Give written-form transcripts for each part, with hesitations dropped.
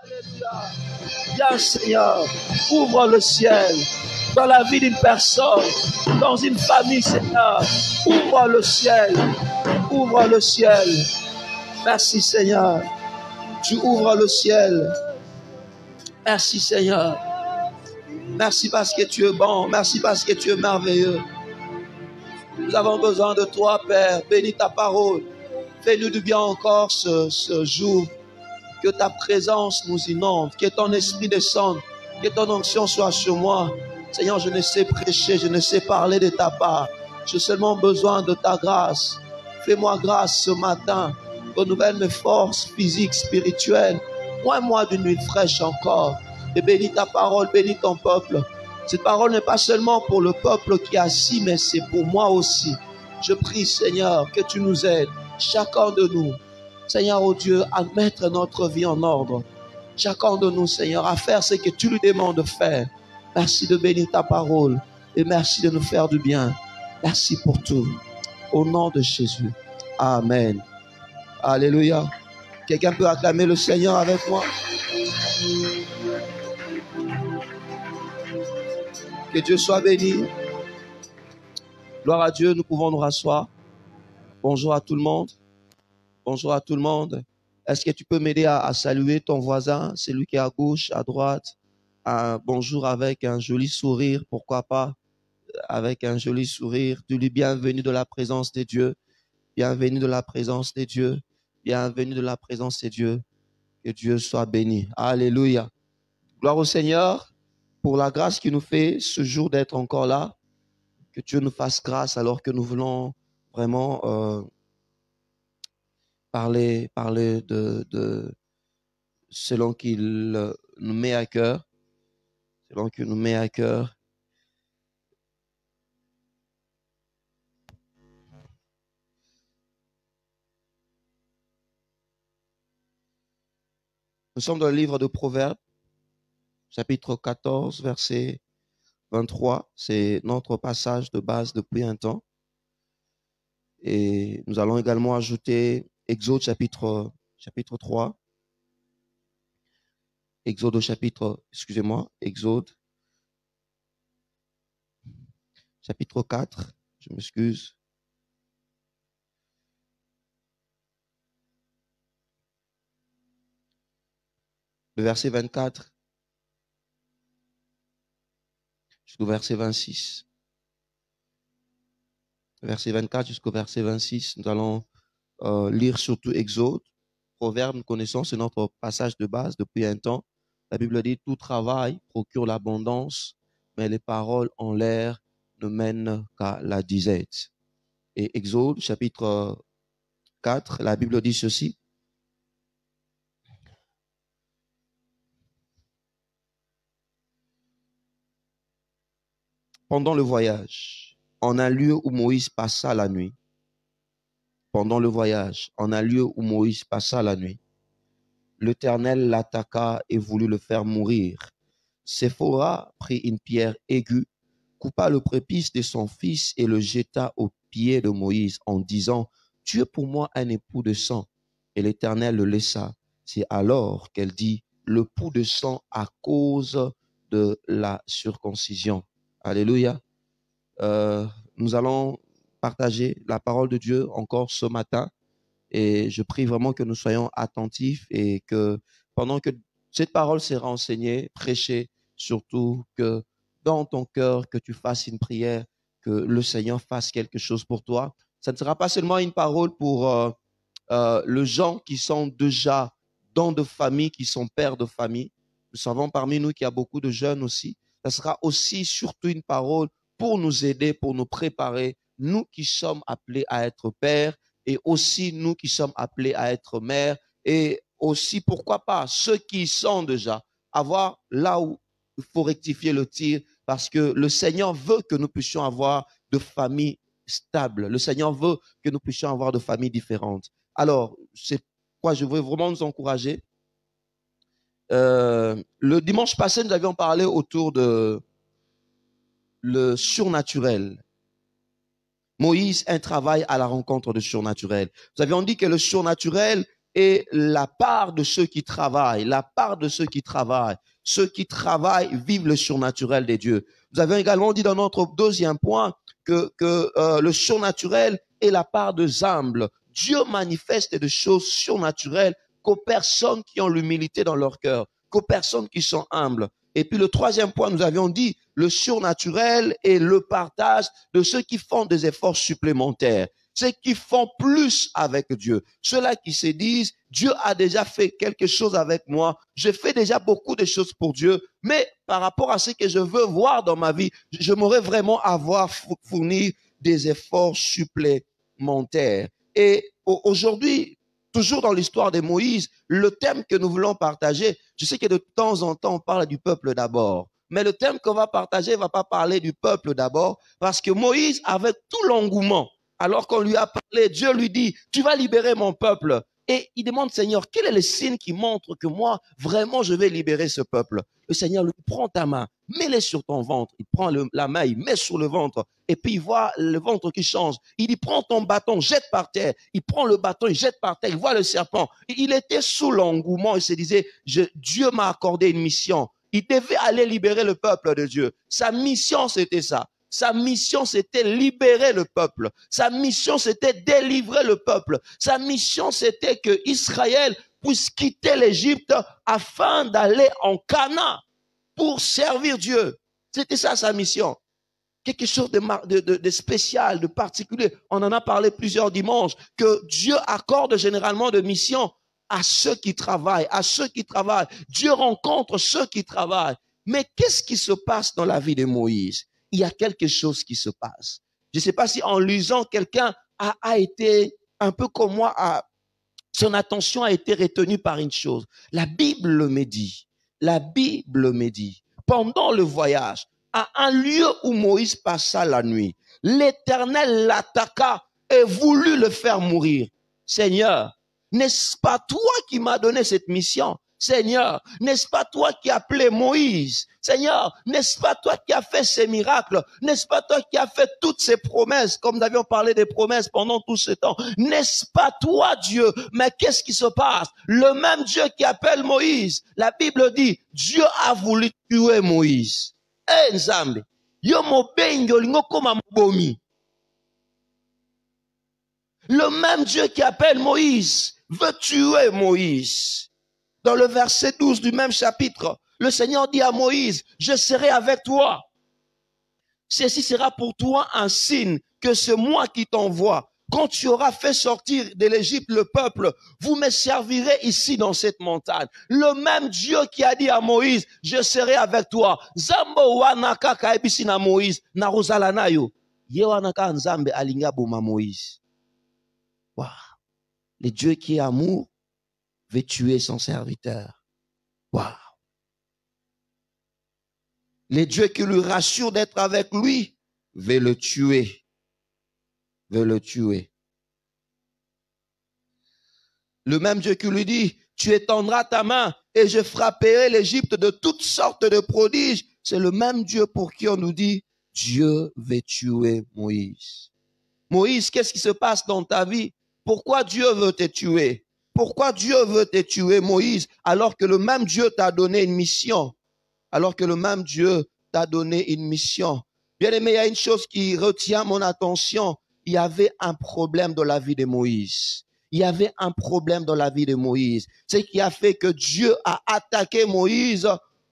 Alléluia. Bien, Seigneur, ouvre le ciel dans la vie d'une personne, dans une famille, Seigneur. Ouvre le ciel. Ouvre le ciel. Merci, Seigneur. Tu ouvres le ciel. Merci, Seigneur. Merci parce que tu es bon. Merci parce que tu es merveilleux. Nous avons besoin de toi, Père. Bénis ta parole. Fais-nous du bien encore ce jour. Que ta présence nous inonde. Que ton esprit descende. Que ton onction soit sur moi. Seigneur, je ne sais prêcher. Je ne sais parler de ta part. J'ai seulement besoin de ta grâce. Fais-moi grâce ce matin. Renouvelle mes forces physiques, spirituelles. Moi d'une nuit fraîche encore. Et bénis ta parole, bénis ton peuple. Cette parole n'est pas seulement pour le peuple qui est assis, mais c'est pour moi aussi. Je prie, Seigneur, que tu nous aides, chacun de nous, Seigneur, oh Dieu, à mettre notre vie en ordre. Chacun de nous, Seigneur, à faire ce que tu lui demandes de faire. Merci de bénir ta parole et merci de nous faire du bien. Merci pour tout. Au nom de Jésus. Amen. Alléluia. Quelqu'un peut acclamer le Seigneur avec moi? Que Dieu soit béni. Gloire à Dieu, nous pouvons nous rasseoir. Bonjour à tout le monde. Bonjour à tout le monde. Est-ce que tu peux m'aider à saluer ton voisin, celui qui est à gauche, à droite? Un bonjour avec un joli sourire, pourquoi pas? Avec un joli sourire. Dis-lui bienvenue de la présence de Dieu. Bienvenue de la présence de Dieu. Bienvenue de la présence de Dieu. Que Dieu soit béni. Alléluia. Gloire au Seigneur pour la grâce qu'il nous fait ce jour d'être encore là. Que Dieu nous fasse grâce alors que nous voulons vraiment parler de selon qu'il nous met à cœur. Selon qu'il nous met à cœur. Nous sommes dans le livre de Proverbes, chapitre 14, verset 23. C'est notre passage de base depuis un temps. Et nous allons également ajouter Exode chapitre 3. Exode chapitre 4. Je m'excuse. Le verset 24 jusqu'au verset 26. Verset 24 jusqu'au verset 26, nous allons lire surtout Exode. Proverbe, nous connaissons, c'est notre passage de base depuis un temps. La Bible dit, tout travail procure l'abondance, mais les paroles en l'air ne mènent qu'à la disette. Et Exode, chapitre 4, la Bible dit ceci. Pendant le voyage, en un lieu où Moïse passa la nuit, l'Éternel l'attaqua et voulut le faire mourir. Séphora prit une pierre aiguë, coupa le prépuce de son fils et le jeta aux pieds de Moïse en disant, « Tu es pour moi un époux de sang. » Et l'Éternel le laissa. C'est alors qu'elle dit, « Le pouls de sang à cause de la circoncision. » Alléluia. Nous allons partager la parole de Dieu encore ce matin. Et je prie vraiment que nous soyons attentifs et que pendant que cette parole sera enseignée, prêchée, surtout que dans ton cœur, que tu fasses une prière, que le Seigneur fasse quelque chose pour toi. Ça ne sera pas seulement une parole pour les gens qui sont déjà dans de familles, qui sont pères de famille. Nous savons parmi nous qu'il y a beaucoup de jeunes aussi. Ça sera aussi surtout une parole pour nous aider, pour nous préparer, nous qui sommes appelés à être pères, et aussi nous qui sommes appelés à être mères, et aussi, pourquoi pas, ceux qui sont déjà, avoir là où il faut rectifier le tir, parce que le Seigneur veut que nous puissions avoir de familles stables. Le Seigneur veut que nous puissions avoir de familles différentes. Alors, c'est quoi je veux vraiment nous encourager. Le dimanche passé, nous avions parlé autour de le surnaturel. Moïse, un travail à la rencontre du surnaturel. Nous avions dit que le surnaturel, et la part de ceux qui travaillent, la part de ceux qui travaillent. Ceux qui travaillent vivent le surnaturel des dieux. Nous avons également dit dans notre deuxième point que le surnaturel est la part de humbles. Dieu manifeste des choses surnaturelles qu'aux personnes qui ont l'humilité dans leur cœur, qu'aux personnes qui sont humbles. Et puis le troisième point, nous avions dit, le surnaturel est le partage de ceux qui font des efforts supplémentaires, ceux qui font plus avec Dieu, ceux-là qui se disent, Dieu a déjà fait quelque chose avec moi, je fais déjà beaucoup de choses pour Dieu, mais par rapport à ce que je veux voir dans ma vie, je m'aurais vraiment avoir fourni des efforts supplémentaires. Et aujourd'hui, toujours dans l'histoire de Moïse, le thème que nous voulons partager, je sais que de temps en temps, on parle du peuple d'abord. Mais le thème qu'on va partager ne va pas parler du peuple d'abord, parce que Moïse, avec tout l'engouement, alors qu'on lui a parlé, Dieu lui dit, tu vas libérer mon peuple. Et il demande, Seigneur, quel est le signe qui montre que moi, vraiment, je vais libérer ce peuple? Le Seigneur lui prend ta main, mets-les sur ton ventre. Il prend la main, il met sur le ventre, et puis il voit le ventre qui change. Il dit, prends ton bâton, jette par terre. Il prend le bâton, il jette par terre, il voit le serpent. Il était sous l'engouement, il se disait, Dieu m'a accordé une mission. Il devait aller libérer le peuple de Dieu. Sa mission, c'était ça. Sa mission, c'était libérer le peuple. Sa mission, c'était délivrer le peuple. Sa mission, c'était que Israël puisse quitter l'Égypte afin d'aller en Canaan pour servir Dieu. C'était ça sa mission. Quelque chose de spécial, de particulier. On en a parlé plusieurs dimanches, que Dieu accorde généralement de missions à ceux qui travaillent, à ceux qui travaillent. Dieu rencontre ceux qui travaillent. Mais qu'est-ce qui se passe dans la vie de Moïse? Il y a quelque chose qui se passe. Je ne sais pas si en lisant, quelqu'un a été un peu comme moi, son attention a été retenue par une chose. La Bible me dit, pendant le voyage, à un lieu où Moïse passa la nuit, l'Éternel l'attaqua et voulut le faire mourir. Seigneur, n'est-ce pas toi qui m'as donné cette mission? Seigneur, n'est-ce pas toi qui as appelé Moïse? Seigneur, n'est-ce pas toi qui as fait ces miracles? N'est-ce pas toi qui as fait toutes ces promesses, comme nous avions parlé des promesses pendant tout ce temps? N'est-ce pas toi, Dieu? Mais qu'est-ce qui se passe? Le même Dieu qui appelle Moïse, la Bible dit, Dieu a voulu tuer Moïse. Eh, Nzambe, yo mobengo lingo koma mobomi. Le même Dieu qui appelle Moïse veut tuer Moïse. Dans le verset 12 du même chapitre, le Seigneur dit à Moïse, je serai avec toi. Ceci sera pour toi un signe que c'est moi qui t'envoie. Quand tu auras fait sortir de l'Égypte le peuple, vous me servirez ici dans cette montagne. Le même Dieu qui a dit à Moïse, je serai avec toi. Zambo wanaka kaibisi na Moïse, na rozalanayo. Ye wanaka nzambe alinga boma Moïse. Wow. Le Dieu qui est amour veut tuer son serviteur. Wow. Le Dieu qui lui rassure d'être avec lui veut le tuer. Veut le tuer. Le même Dieu qui lui dit, tu étendras ta main et je frapperai l'Égypte de toutes sortes de prodiges. C'est le même Dieu pour qui on nous dit, Dieu veut tuer Moïse. Moïse, qu'est-ce qui se passe dans ta vie? Pourquoi Dieu veut te tuer? Pourquoi Dieu veut te tuer, Moïse, alors que le même Dieu t'a donné une mission? Alors que le même Dieu t'a donné une mission. Bien aimé, il y a une chose qui retient mon attention. Il y avait un problème dans la vie de Moïse. Il y avait un problème dans la vie de Moïse. Ce qui a fait que Dieu a attaqué Moïse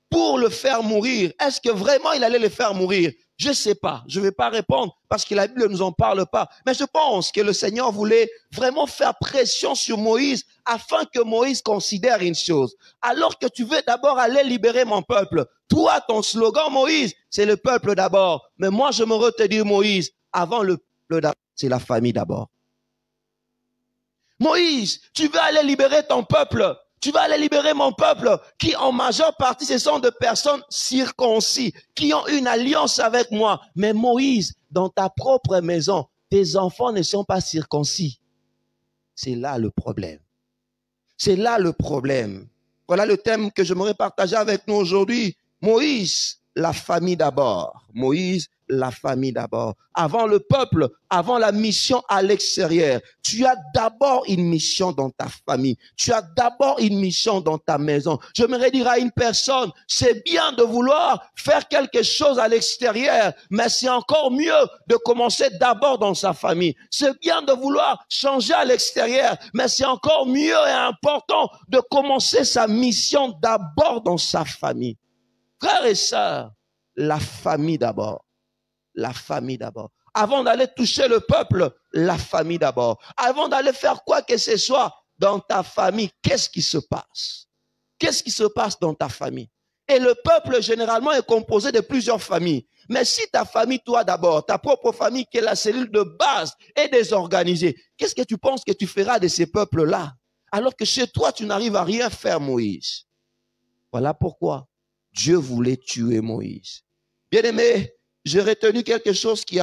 pour le faire mourir. Est-ce que vraiment il allait le faire mourir? Je ne sais pas, je ne vais pas répondre parce que la Bible ne nous en parle pas. Mais je pense que le Seigneur voulait vraiment faire pression sur Moïse afin que Moïse considère une chose. Alors que tu veux d'abord aller libérer mon peuple, toi, ton slogan, Moïse, c'est le peuple d'abord. Mais moi, je me dire Moïse, avant le peuple d'abord, c'est la famille d'abord. Moïse, tu veux aller libérer ton peuple. Tu vas aller libérer mon peuple qui en majeure partie ce sont de personnes circoncis qui ont une alliance avec moi. Mais Moïse, dans ta propre maison, tes enfants ne sont pas circoncis. C'est là le problème. C'est là le problème. Voilà le thème que j'aimerais partager avec nous aujourd'hui. Moïse, la famille d'abord. Moïse, la famille d'abord. Avant le peuple, avant la mission à l'extérieur, tu as d'abord une mission dans ta famille. Tu as d'abord une mission dans ta maison. J'aimerais dire à une personne, c'est bien de vouloir faire quelque chose à l'extérieur, mais c'est encore mieux de commencer d'abord dans sa famille. C'est bien de vouloir changer à l'extérieur, mais c'est encore mieux et important de commencer sa mission d'abord dans sa famille. Frères et sœurs, la famille d'abord. La famille d'abord. Avant d'aller toucher le peuple, la famille d'abord. Avant d'aller faire quoi que ce soit dans ta famille, qu'est-ce qui se passe? Qu'est-ce qui se passe dans ta famille? Et le peuple, généralement, est composé de plusieurs familles. Mais si ta famille, toi d'abord, ta propre famille, qui est la cellule de base, est désorganisée, qu'est-ce que tu penses que tu feras de ces peuples-là? Alors que chez toi, tu n'arrives à rien faire, Moïse. Voilà pourquoi Dieu voulait tuer Moïse. Bien-aimé, j'ai retenu quelque chose qui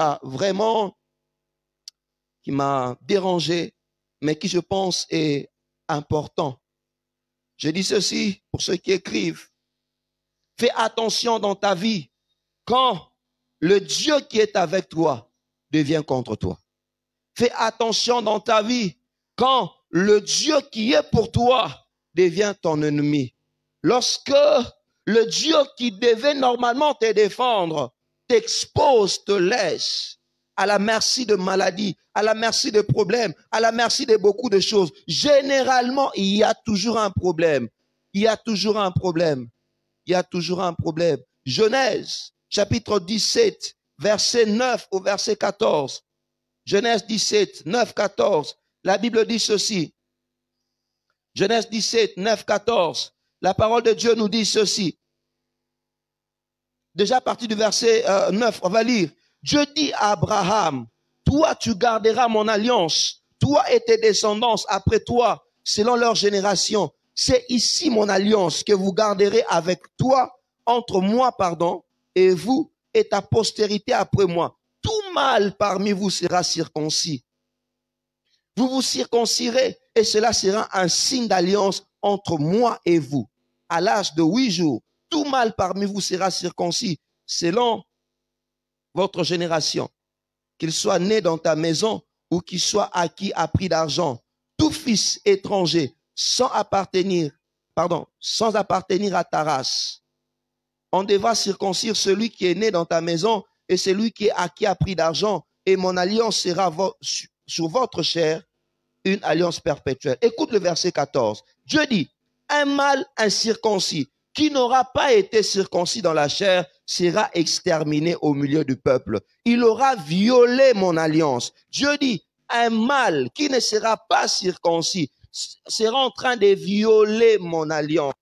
m'a dérangé, mais qui je pense est important. Je dis ceci pour ceux qui écrivent. Fais attention dans ta vie quand le Dieu qui est avec toi devient contre toi. Fais attention dans ta vie quand le Dieu qui est pour toi devient ton ennemi. Lorsque le Dieu qui devait normalement te défendre t'expose, te laisse à la merci de maladies, à la merci de problèmes, à la merci de beaucoup de choses. Généralement, il y a toujours un problème. Il y a toujours un problème. Il y a toujours un problème. Genèse, chapitre 17, verset 9 au verset 14. Genèse 17, 9, 14. La Bible dit ceci. Genèse 17, 9, 14. La parole de Dieu nous dit ceci. Déjà à partir du verset 9, on va lire. Dieu dit à Abraham, toi tu garderas mon alliance, toi et tes descendants après toi, selon leur génération. C'est ici mon alliance que vous garderez avec toi, entre moi, et vous et ta postérité après moi. Tout mâle parmi vous sera circoncis. Vous vous circoncirez et cela sera un signe d'alliance entre moi et vous. À l'âge de 8 jours, tout mâle parmi vous sera circoncis selon votre génération. Qu'il soit né dans ta maison ou qu'il soit acquis à prix d'argent. Tout fils étranger sans appartenir à ta race. On devra circoncire celui qui est né dans ta maison et celui qui est acquis à prix d'argent. Et mon alliance sera sur votre chair une alliance perpétuelle. Écoute le verset 14. Dieu dit, un mâle incirconcis qui n'aura pas été circoncis dans la chair sera exterminé au milieu du peuple. Il aura violé mon alliance. Dieu dit, un mâle qui ne sera pas circoncis sera en train de violer mon alliance.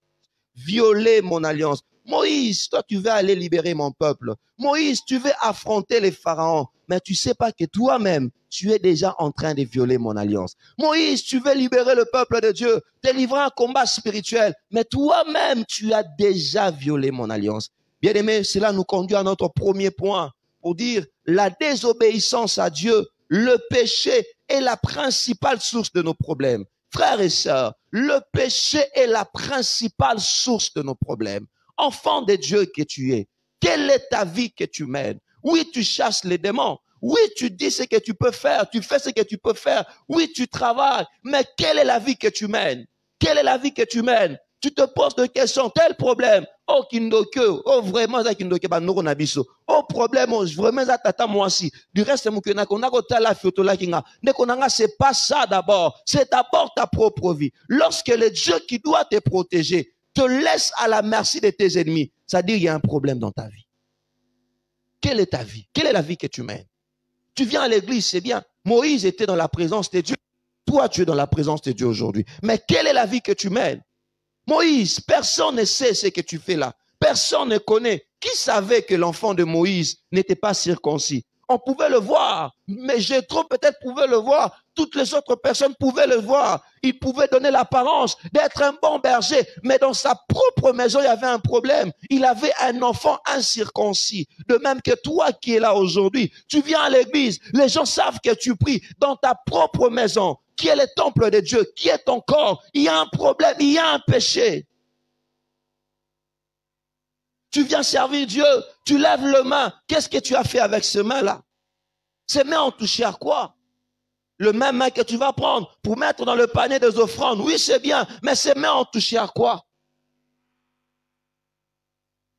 Violer mon alliance. Moïse, toi tu veux aller libérer mon peuple. Moïse, tu veux affronter les pharaons. Mais tu ne sais pas que toi-même, tu es déjà en train de violer mon alliance. Moïse, tu veux libérer le peuple de Dieu, te livrer un combat spirituel. Mais toi-même, tu as déjà violé mon alliance. Bien-aimé, cela nous conduit à notre premier point. Pour dire la désobéissance à Dieu, le péché est la principale source de nos problèmes. Frères et sœurs, le péché est la principale source de nos problèmes. Enfant de Dieu que tu es, quelle est ta vie que tu mènes? Oui, tu chasses les démons. Oui, tu dis ce que tu peux faire. Tu fais ce que tu peux faire. Oui, tu travailles. Mais quelle est la vie que tu mènes? Quelle est la vie que tu mènes? Tu te poses des questions. Tel problème. Oh, kindoke. Oh, vraiment, ça kindoke. Bah, noro nabiso. Oh, problème. Oh, vraiment, ça tata moi aussi. Du reste, moukena, qu'on a goûté la photo là, kinga. Nekonanga, c'est pas ça d'abord. C'est d'abord ta propre vie. Lorsque le Dieu qui doit te protéger te laisse à la merci de tes ennemis, ça dit qu'il y a un problème dans ta vie. Quelle est ta vie? Quelle est la vie que tu mènes? Tu viens à l'église, c'est bien. Moïse était dans la présence de Dieu. Toi, tu es dans la présence de Dieu aujourd'hui. Mais quelle est la vie que tu mènes? Moïse, personne ne sait ce que tu fais là. Personne ne connaît. Qui savait que l'enfant de Moïse n'était pas circoncis? On pouvait le voir, mais Jéthro peut-être pouvait le voir. Toutes les autres personnes pouvaient le voir. Il pouvait donner l'apparence d'être un bon berger, mais dans sa propre maison, il y avait un problème. Il avait un enfant incirconcis. De même que toi qui es là aujourd'hui, tu viens à l'église, les gens savent que tu pries dans ta propre maison, qui est le temple de Dieu, qui est ton corps. Il y a un problème, il y a un péché. Tu viens servir Dieu, tu lèves le main. Qu'est-ce que tu as fait avec ce main-là? Ces mains ont touché à quoi? Le même main que tu vas prendre pour mettre dans le panier des offrandes. Oui, c'est bien, mais ces mains ont touché à quoi?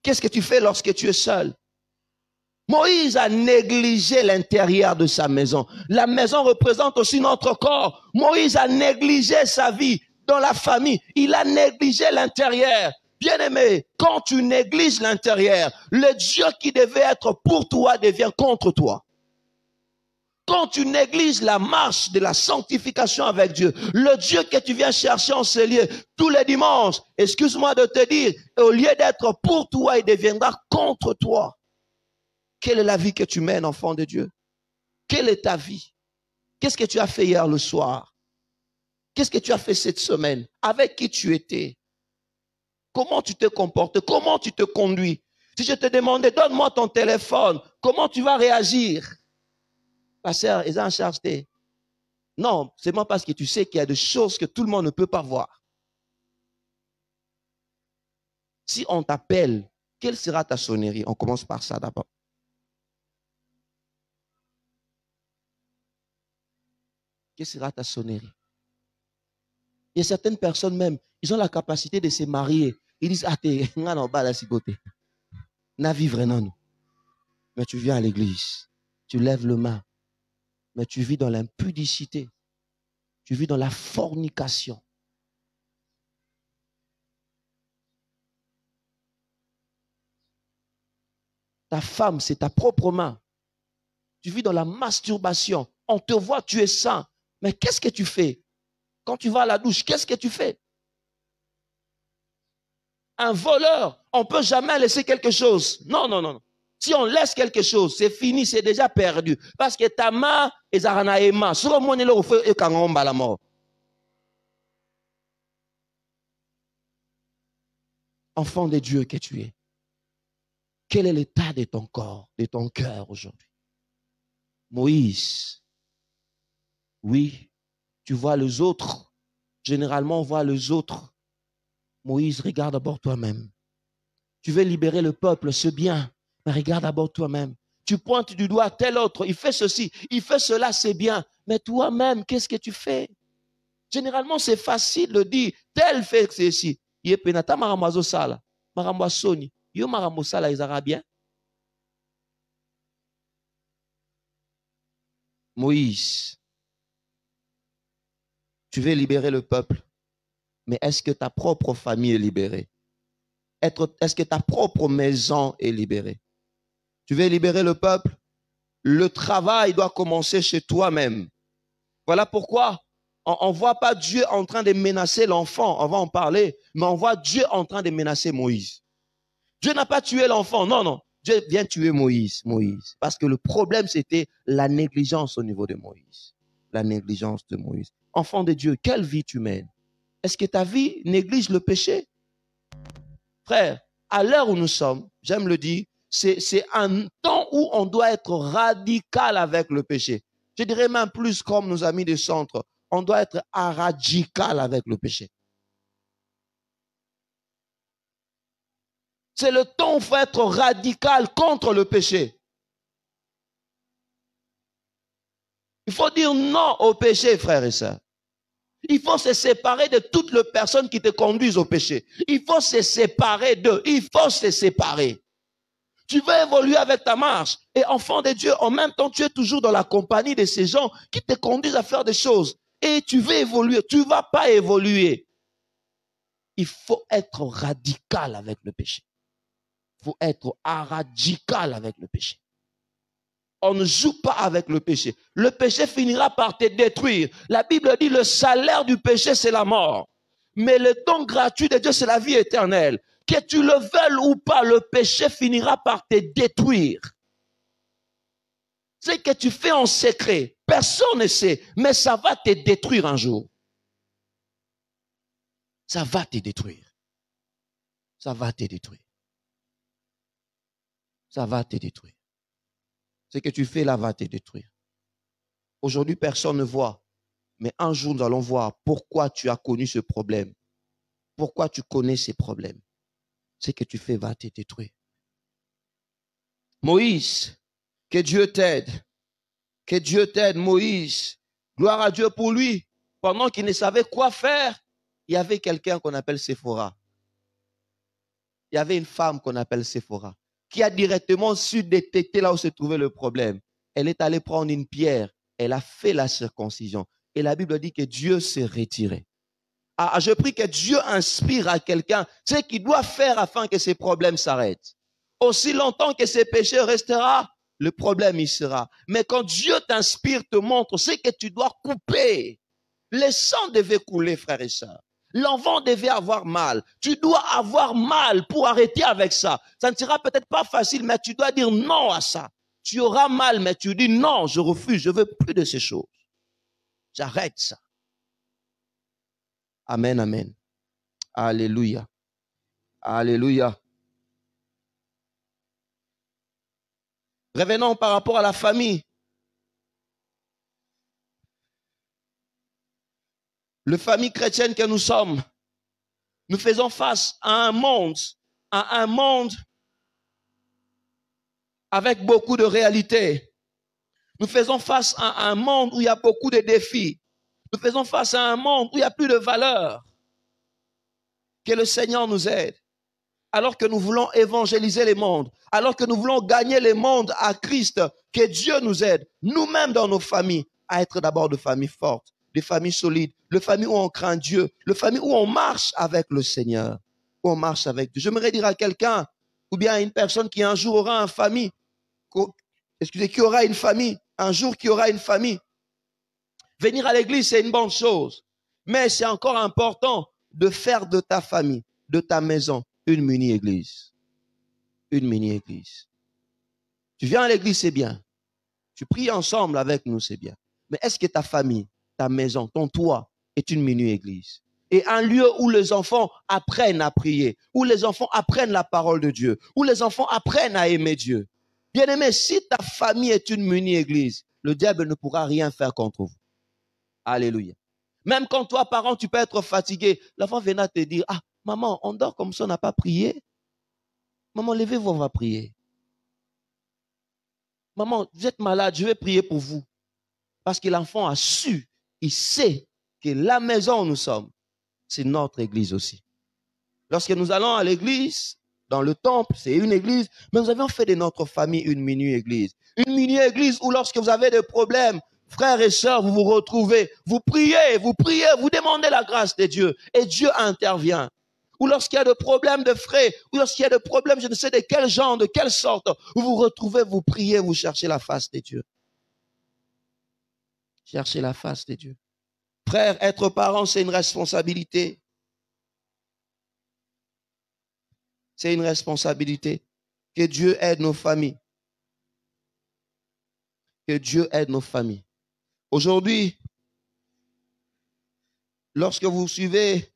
Qu'est-ce que tu fais lorsque tu es seul? Moïse a négligé l'intérieur de sa maison. La maison représente aussi notre corps. Moïse a négligé sa vie dans la famille. Il a négligé l'intérieur. Bien-aimé, quand tu négliges l'intérieur, le Dieu qui devait être pour toi devient contre toi. Quand tu négliges la marche de la sanctification avec Dieu, le Dieu que tu viens chercher en ces lieux tous les dimanches, excuse-moi de te dire, au lieu d'être pour toi, il deviendra contre toi. Quelle est la vie que tu mènes, enfant de Dieu? Quelle est ta vie? Qu'est-ce que tu as fait hier le soir? Qu'est-ce que tu as fait cette semaine? Avec qui tu étais? Comment tu te comportes? Comment tu te conduis? Si je te demandais, donne-moi ton téléphone, comment tu vas réagir? Pasteur, ils ont en charge. Non, c'est moi parce que tu sais qu'il y a des choses que tout le monde ne peut pas voir. Si on t'appelle, quelle sera ta sonnerie? On commence par ça d'abord. Quelle sera ta sonnerie? Il y a certaines personnes même, ils ont la capacité de se marier. Ils disent, ah, t'es en bas là, si côté. Na vivre non, nous. Mais tu viens à l'église, tu lèves le main, mais tu vis dans l'impudicité, tu vis dans la fornication. Ta femme, c'est ta propre main. Tu vis dans la masturbation. On te voit, tu es saint. Mais qu'est-ce que tu fais? Quand tu vas à la douche, qu'est-ce que tu fais? Un voleur, on ne peut jamais laisser quelque chose. Non, non, non. Si on laisse quelque chose, c'est fini, c'est déjà perdu. Parce que ta main est zaranaïma. Sur le monde, il est la mort. Enfant de Dieu que tu es, quel est l'état de ton corps, de ton cœur aujourd'hui? Moïse, oui, tu vois les autres. Généralement, on voit les autres. Moïse, regarde d'abord toi-même. Tu veux libérer le peuple, c'est bien, mais regarde d'abord toi-même. Tu pointes du doigt tel autre, il fait ceci, il fait cela, c'est bien. Mais toi-même, qu'est-ce que tu fais? Généralement, c'est facile de dire, tel fait ceci. Il est penata maramazo sala, maramo soni, yo maramo sala les Arabiens. Moïse, tu veux libérer le peuple, mais est-ce que ta propre famille est libérée? Est-ce que ta propre maison est libérée? Tu veux libérer le peuple? Le travail doit commencer chez toi-même. Voilà pourquoi on ne voit pas Dieu en train de menacer l'enfant, on va en parler, mais on voit Dieu en train de menacer Moïse. Dieu n'a pas tué l'enfant, non, non. Dieu vient tuer Moïse. Parce que le problème, c'était la négligence au niveau de Moïse. La négligence de Moïse. Enfant de Dieu, quelle vie tu mènes? Est-ce que ta vie néglige le péché? Frère, à l'heure où nous sommes, j'aime le dire, c'est un temps où on doit être radical avec le péché. Je dirais même plus comme nos amis de centre, on doit être radical avec le péché. C'est le temps où il faut être radical contre le péché. Il faut dire non au péché, frères et sœurs. Il faut se séparer de toutes les personnes qui te conduisent au péché. Il faut se séparer d'eux. Il faut se séparer. Tu veux évoluer avec ta marche. Et enfant de Dieu, en même temps, tu es toujours dans la compagnie de ces gens qui te conduisent à faire des choses. Et tu veux évoluer. Tu ne vas pas évoluer. Il faut être radical avec le péché. Il faut être radical avec le péché. On ne joue pas avec le péché. Le péché finira par te détruire. La Bible dit le salaire du péché, c'est la mort. Mais le don gratuit de Dieu, c'est la vie éternelle. Que tu le veuilles ou pas, le péché finira par te détruire. Ce que tu fais en secret, personne ne sait, mais ça va te détruire un jour. Ça va te détruire. Ça va te détruire. Ça va te détruire. Ce que tu fais là va te détruire. Aujourd'hui, personne ne voit. Mais un jour, nous allons voir pourquoi tu as connu ce problème. Pourquoi tu connais ces problèmes. Ce que tu fais va te détruire. Moïse, que Dieu t'aide. Que Dieu t'aide, Moïse. Gloire à Dieu pour lui. Pendant qu'il ne savait quoi faire, il y avait quelqu'un qu'on appelle Séphora. Il y avait une femme qu'on appelle Séphora, qui a directement su détecter là où se trouvait le problème. Elle est allée prendre une pierre. Elle a fait la circoncision. Et la Bible dit que Dieu s'est retiré. Ah, je prie que Dieu inspire à quelqu'un ce qu'il doit faire afin que ses problèmes s'arrêtent. Aussi longtemps que ses péchés resteront, le problème y sera. Mais quand Dieu t'inspire, te montre ce que tu dois couper, le sang devait couler, frères et sœurs. L'enfant devait avoir mal. Tu dois avoir mal pour arrêter avec ça. Ça ne sera peut-être pas facile, mais tu dois dire non à ça. Tu auras mal, mais tu dis non, je refuse, je veux plus de ces choses. J'arrête ça. Amen, amen. Alléluia. Alléluia. Revenons par rapport à la famille. La famille chrétienne que nous sommes, nous faisons face à un monde avec beaucoup de réalités. Nous faisons face à un monde où il y a beaucoup de défis. Nous faisons face à un monde où il n'y a plus de valeur. Que le Seigneur nous aide. Alors que nous voulons évangéliser les mondes, alors que nous voulons gagner les mondes à Christ, que Dieu nous aide, nous-mêmes dans nos familles, à être d'abord de familles fortes, des familles solides, de familles où on craint Dieu, de familles où on marche avec le Seigneur, où on marche avec Dieu. J'aimerais dire à quelqu'un, ou bien à une personne qui un jour aura une famille, qui aura une famille, un jour qui aura une famille, venir à l'église, c'est une bonne chose, mais c'est encore important de faire de ta famille, de ta maison, une mini-église. Une mini-église. Tu viens à l'église, c'est bien. Tu pries ensemble avec nous, c'est bien. Mais est-ce que ta famille, ta maison, ton toit est une mini-église? Et un lieu où les enfants apprennent à prier, où les enfants apprennent la parole de Dieu, où les enfants apprennent à aimer Dieu. Bien-aimé, si ta famille est une mini-église, le diable ne pourra rien faire contre vous. Alléluia. Même quand toi, parent, tu peux être fatigué, l'enfant viendra te dire, ah, maman, on dort comme ça, on n'a pas prié. Maman, levez-vous, on va prier. Maman, vous êtes malade, je vais prier pour vous. Parce que l'enfant a su, il sait que la maison où nous sommes, c'est notre église aussi. Lorsque nous allons à l'église, dans le temple, c'est une église, mais nous avons fait de notre famille une mini-église. Une mini-église où lorsque vous avez des problèmes, frères et sœurs, vous vous retrouvez, vous priez, vous demandez la grâce de Dieu et Dieu intervient. Ou lorsqu'il y a des problèmes de frais, ou lorsqu'il y a des problèmes, je ne sais de quel genre, de quelle sorte, vous vous retrouvez, vous priez, vous cherchez la face de Dieu. Cherchez la face de Dieu. Frère, être parent, c'est une responsabilité. C'est une responsabilité. Que Dieu aide nos familles. Que Dieu aide nos familles. Aujourd'hui, lorsque vous suivez,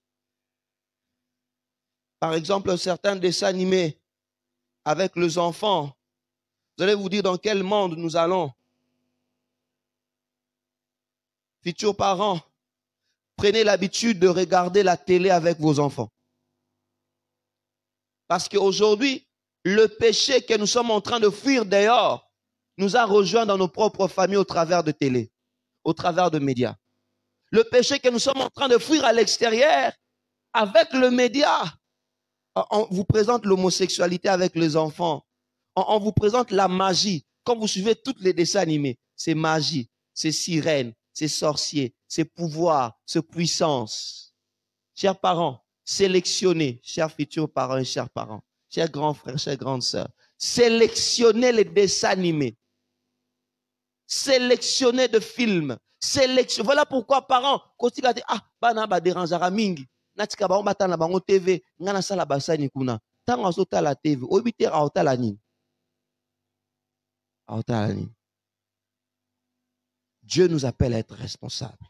par exemple, certains dessins animés avec les enfants, vous allez vous dire dans quel monde nous allons. Futurs parents, prenez l'habitude de regarder la télé avec vos enfants. Parce qu'aujourd'hui, le péché que nous sommes en train de fuir dehors nous a rejoints dans nos propres familles au travers de télé, au travers de médias. Le péché que nous sommes en train de fuir à l'extérieur, avec le média, on vous présente l'homosexualité avec les enfants. On vous présente la magie. Quand vous suivez tous les dessins animés, c'est magie, c'est sirène, c'est sorcier, c'est pouvoir, c'est puissance. Chers parents, sélectionnez, chers futurs parents et chers parents, chers grands frères, chers grandes sœurs, sélectionnez les dessins animés. Sélectionnez de films. Voilà pourquoi parents, quand ils disent, ah, bana ba dérangeara mingi, natika ba on na bango TV, ngana sala basani kuna. Tango azota la TV, obité a otala nini. A otala nini. Dieu nous appelle à être responsables.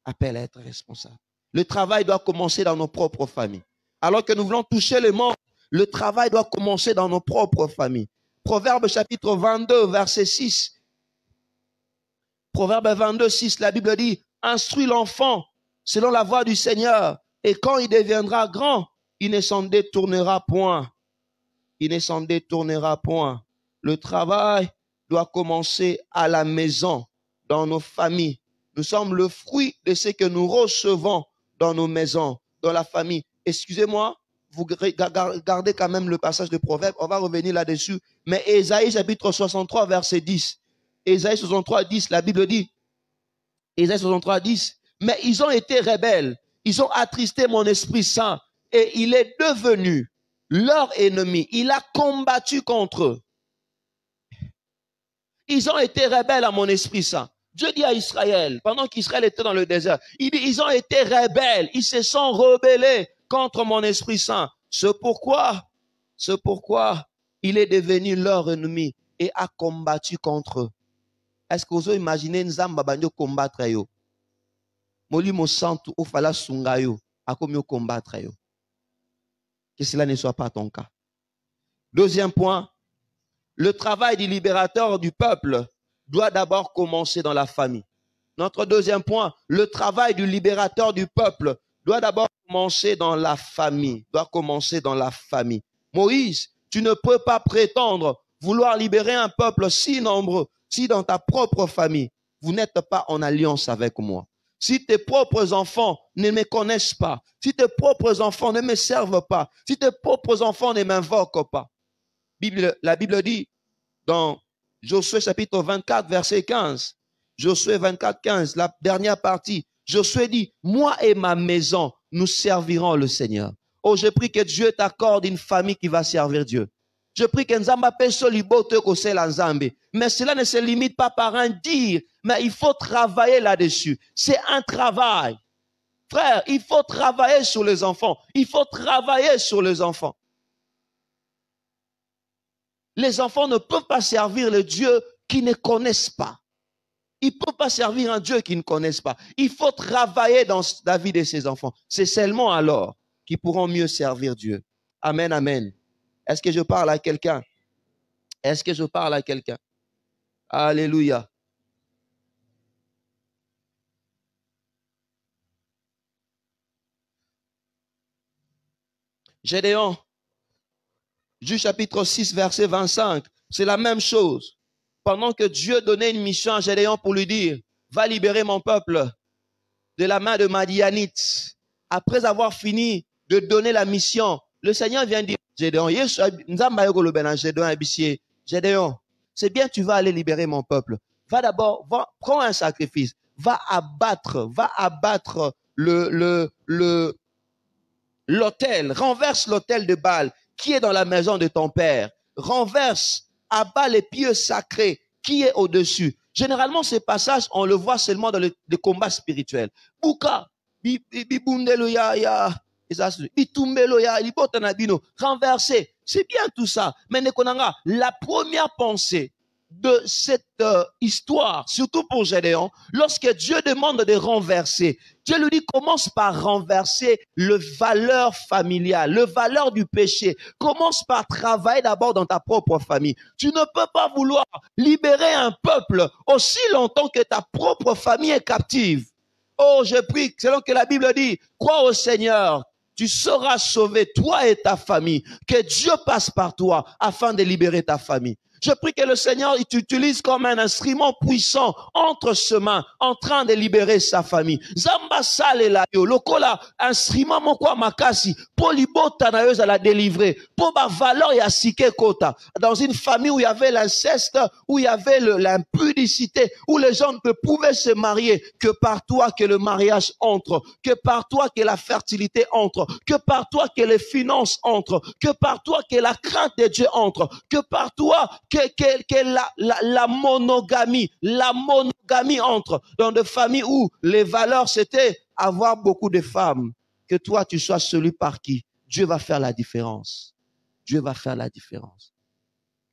Appelle à être responsables. Le travail doit commencer dans nos propres familles. Alors que nous voulons toucher le monde, le travail doit commencer dans nos propres familles. Proverbe chapitre 22, verset 6. Proverbe 22, 6, la Bible dit, instruis l'enfant selon la voie du Seigneur, et quand il deviendra grand, il ne s'en détournera point. Il ne s'en détournera point. Le travail doit commencer à la maison, dans nos familles. Nous sommes le fruit de ce que nous recevons dans nos maisons, dans la famille. Excusez-moi, vous gardez quand même le passage de Proverbe, on va revenir là-dessus. Mais Ésaïe chapitre 63, verset 10. Ésaïe 63, 10, la Bible dit, Ésaïe 63, 10, mais ils ont été rebelles, ils ont attristé mon Esprit Saint et il est devenu leur ennemi. Il a combattu contre eux. Ils ont été rebelles à mon Esprit Saint. Dieu dit à Israël, pendant qu'Israël était dans le désert, il dit, ils ont été rebelles, ils se sont rebellés contre mon Esprit Saint. C'est pourquoi il est devenu leur ennemi et a combattu contre eux. Est-ce que vous imaginez Nzamba banyo combattre yo? Moli mo santu o fala sunga yo, a comme combattre yo. Que cela ne soit pas ton cas. Deuxième point, le travail du libérateur du peuple doit d'abord commencer dans la famille. Notre deuxième point, le travail du libérateur du peuple doit d'abord commencer dans la famille. Doit commencer dans la famille. Moïse, tu ne peux pas prétendre vouloir libérer un peuple si nombreux si dans ta propre famille, vous n'êtes pas en alliance avec moi. Si tes propres enfants ne me connaissent pas, si tes propres enfants ne me servent pas, si tes propres enfants ne m'invoquent pas. La Bible dit dans Josué chapitre 24, verset 15, Josué 24, 15, la dernière partie, Josué dit, moi et ma maison, nous servirons le Seigneur. Oh, je prie que Dieu t'accorde une famille qui va servir Dieu. Je prie que Nzamba peso libote kose la Nzambe. Mais cela ne se limite pas par un dire, mais il faut travailler là-dessus. C'est un travail. Frère, il faut travailler sur les enfants. Il faut travailler sur les enfants. Les enfants ne peuvent pas servir le Dieu qu'ils ne connaissent pas. Ils ne peuvent pas servir un Dieu qu'ils ne connaissent pas. Il faut travailler dans la vie de ces enfants. C'est seulement alors qu'ils pourront mieux servir Dieu. Amen, amen. Est-ce que je parle à quelqu'un? Est-ce que je parle à quelqu'un? Alléluia. Gédéon, Juge chapitre 6, verset 25, c'est la même chose. Pendant que Dieu donnait une mission à Gédéon pour lui dire, va libérer mon peuple de la main de Madianites. Après avoir fini de donner la mission, le Seigneur vient dire, Gédéon, c'est bien, tu vas aller libérer mon peuple. Va d'abord, prends un sacrifice, va abattre l'autel, renverse l'autel de Baal qui est dans la maison de ton père. Renverse, abat les pieux sacrés qui est au-dessus. Généralement, ces passages, on le voit seulement dans les combats spirituels. Bouka, renverser, c'est bien tout ça. Mais la première pensée de cette histoire, surtout pour Gédéon, lorsque Dieu demande de renverser, Dieu lui dit, commence par renverser le valeur familiale, le valeur du péché. Commence par travailler d'abord dans ta propre famille. Tu ne peux pas vouloir libérer un peuple aussi longtemps que ta propre famille est captive. Oh, je prie, selon que la Bible dit, crois au Seigneur, tu seras sauvé, toi et ta famille. Que Dieu passe par toi afin de libérer ta famille. Je prie que le Seigneur t'utilise comme un instrument puissant entre ses mains, en train de libérer sa famille. Zamba sale la yo, lokola instrument moko makasi, pour libota na yo za la délivrer, pour ba valeur ya sike kota. Dans une famille où il y avait l'inceste, où il y avait l'impudicité, où les gens ne pouvaient se marier, que par toi que le mariage entre, que par toi que la fertilité entre, que par toi que les finances entrent, que par toi que la crainte de Dieu entre, que par toi que la monogamie entre dans des familles où les valeurs c'était avoir beaucoup de femmes. Que toi tu sois celui par qui Dieu va faire la différence. Dieu va faire la différence.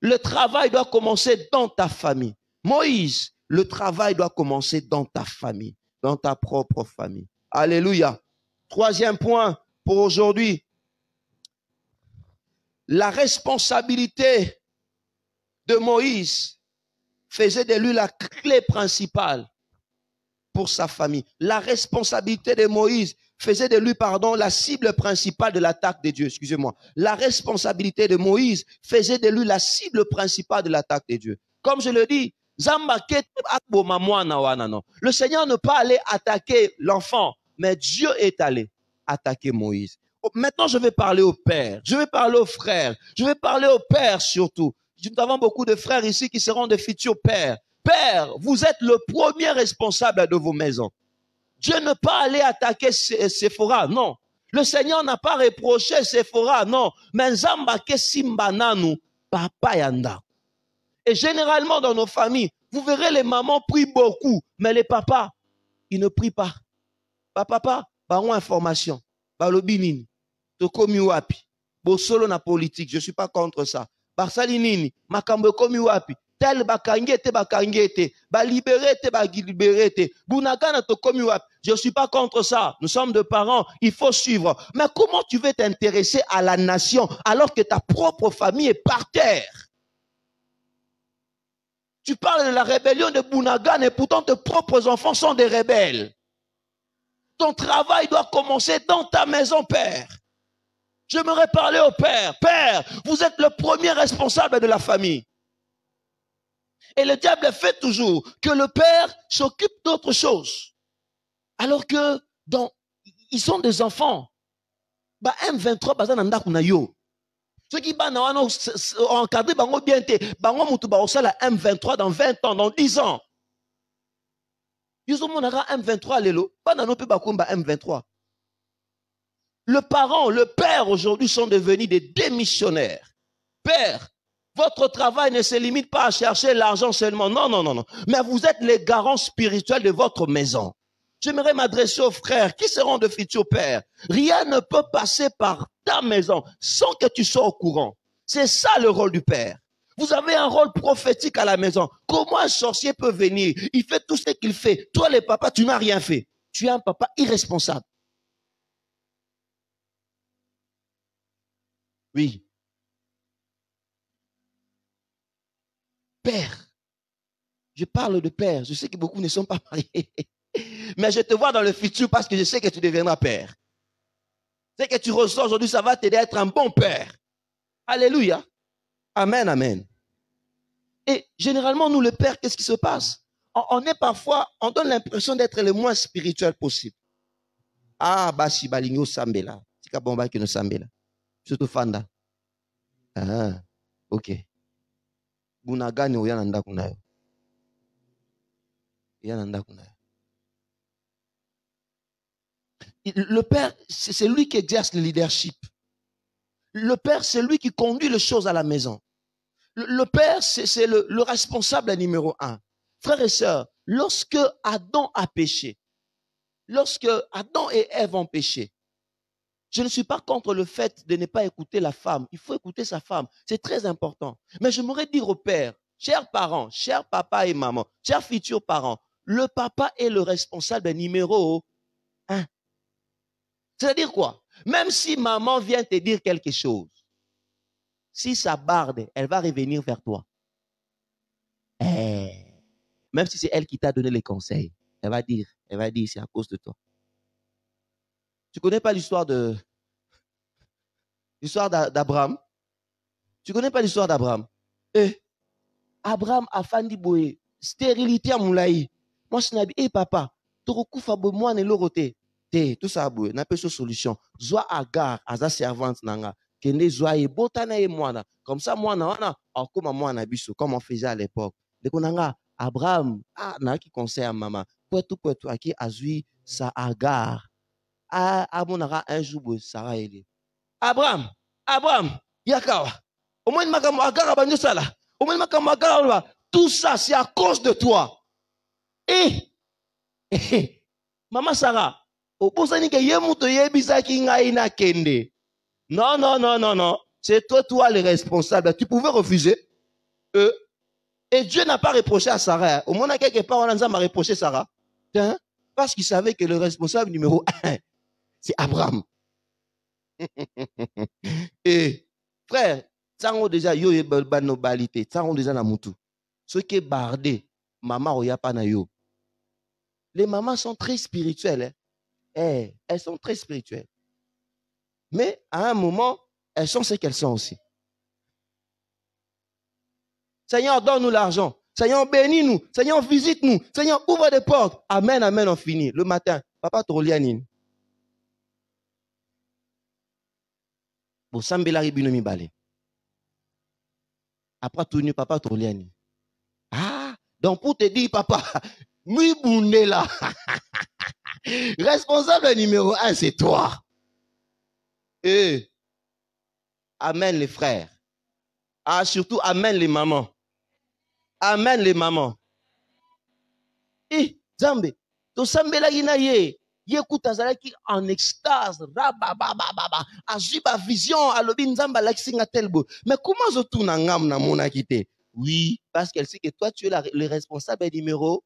Le travail doit commencer dans ta famille. Moïse, le travail doit commencer dans ta famille, dans ta propre famille. Alléluia. Troisième point pour aujourd'hui. La responsabilité de Moïse faisait de lui la clé principale pour sa famille. La responsabilité de Moïse faisait de lui, pardon, la cible principale de l'attaque de Dieu. Excusez-moi. La responsabilité de Moïse faisait de lui la cible principale de l'attaque de Dieu. Comme je le dis, le Seigneur ne peut pas aller attaquer l'enfant, mais Dieu est allé attaquer Moïse. Maintenant, je vais parler au père, je vais parler aux frères, je vais parler au père surtout. Nous avons beaucoup de frères ici qui seront de futurs pères. Père, vous êtes le premier responsable de vos maisons. Dieu ne peut pas aller attaquer Séphora, non. Le Seigneur n'a pas reproché Séphora, non. Mais Nzambake Simbananu, papa yanda. Et généralement dans nos familles, vous verrez les mamans prient beaucoup, mais les papas, ils ne prient pas. Papa, baron information, balobi nini, tokomi wapi, bosolo na politique, je suis pas contre ça. Barsali nini, makambo komi wapi, tel bakangete, balibérete, balibérete, bunagana tokomi wapi, je suis pas contre ça. Nous sommes des parents, il faut suivre. Mais comment tu veux t'intéresser à la nation alors que ta propre famille est par terre? Tu parles de la rébellion de Bunagan et pourtant tes propres enfants sont des rebelles. Ton travail doit commencer dans ta maison, Père. J'aimerais parler au Père. Père, vous êtes le premier responsable de la famille. Et le diable fait toujours que le Père s'occupe d'autre chose. Alors que ils sont des enfants. M23, bazananda kunayo. Ceux qui ont encadré bango bien te, bango mutu ba osala M23 dans 20 ans, dans 10 ans. Ils ont mon M23 lelo, pas dans nos pays bakumba M23. Le parent, le père aujourd'hui sont devenus des démissionnaires. Père, votre travail ne se limite pas à chercher l'argent seulement. Non, non, non, non. Mais vous êtes les garants spirituels de votre maison. J'aimerais m'adresser aux frères qui seront de futurs pères. Rien ne peut passer par ta maison sans que tu sois au courant. C'est ça le rôle du père. Vous avez un rôle prophétique à la maison. Comment un sorcier peut venir? Il fait tout ce qu'il fait. Toi, les papas, tu n'as rien fait. Tu es un papa irresponsable. Oui. Père. Je parle de père. Je sais que beaucoup ne sont pas mariés. Mais je te vois dans le futur parce que je sais que tu deviendras père. Ce que tu ressens aujourd'hui, ça va t'aider à être un bon père. Alléluia. Amen, amen. Et généralement, nous, le père, qu'est-ce qui se passe? On est parfois, on donne l'impression d'être le moins spirituel possible. Ah, basi balingo sambela. Tika bomba qui no sambela. Surtout fanda. Ah, ok. Bunagani uyananda kunayo. Uyananda kunayo. Le père, c'est lui qui exerce le leadership. Le père, c'est lui qui conduit les choses à la maison. Le père, c'est le responsable numéro 1. Frères et sœurs, lorsque Adam a péché, lorsque Adam et Ève ont péché, je ne suis pas contre le fait de ne pas écouter la femme. Il faut écouter sa femme. C'est très important. Mais j'aimerais dire au père, chers parents, chers papa et maman, chers futurs parents, le papa est le responsable numéro 1. C'est-à-dire quoi? Même si maman vient te dire quelque chose, si ça barde, elle va revenir vers toi. Même si c'est elle qui t'a donné les conseils, elle va dire, c'est à cause de toi. Tu connais pas l'histoire d'Abraham? Tu connais pas l'histoire d'Abraham? Abraham a fandi boye, stérilité à moulaï. Moi, je n'ai dit, papa, tu recouvres moi ne l'oroté. Tout ça boye, n'a pas de solution. Zoa Agar, aza servante nanga. Kende zoa e botana e moana. Comme ça, moana, wana, comme moana biso, comme on faisait à l'époque. Donc, on a Abraham, n'a qui conseille à maman. Poetou, aki azui sa Agar. Abonara un jour, Sarah ele. Abraham, yakawa. Au moins, makamo Agar abanyo sala. Au moins, makamo Agar, tout ça, c'est à cause de toi. Maman Sarah, non, non, non, non, non. C'est toi le responsable. Tu pouvais refuser. Et Dieu n'a pas reproché à Sarah. Au moins, quelque part, on a reproché Sarah. Parce qu'il savait que le responsable numéro 1, c'est Abraham. Et frère, ça on déjà yo banobalité, ça on déjà na mutu. Ce qui est bardé, maman oya pa na yo. Les mamans sont très spirituelles. Elles sont très spirituelles. Mais à un moment, elles sont ce qu'elles sont aussi. Seigneur, donne-nous l'argent. Seigneur, bénis-nous. Seigneur, visite-nous. Seigneur, ouvre des portes. Amen, amen, on finit. Le matin, papa Trolianine. Après tout, papa Trolianine. Ah, donc pour te dire, papa, Mouiboune là. Responsable numéro 1, c'est toi. Amen les frères. Ah, surtout amen les mamans. Amen les mamans. Zambe, to sambela ye kutazalaki en extase, rababababa, azuba vision, alobi nzamba lakisinga telbo. Mais comment je tourne en ngam na mona quitté? Oui, parce qu'elle sait que toi tu es le responsable numéro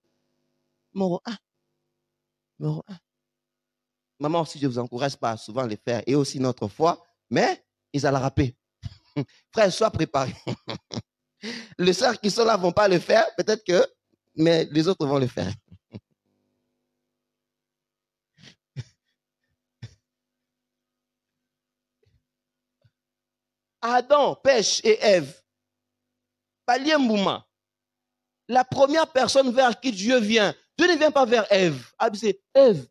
1. Numéro 1. Maman aussi, je vous encourage pas à souvent les faire et aussi notre foi, mais ils allaient rapper. Frère, sois préparé. Les sœurs qui sont là vont pas le faire, peut-être que, mais les autres vont le faire. Adam pêche et Ève. Paliembouma. La première personne vers qui Dieu vient. Dieu ne vient pas vers Ève. C'est Ève.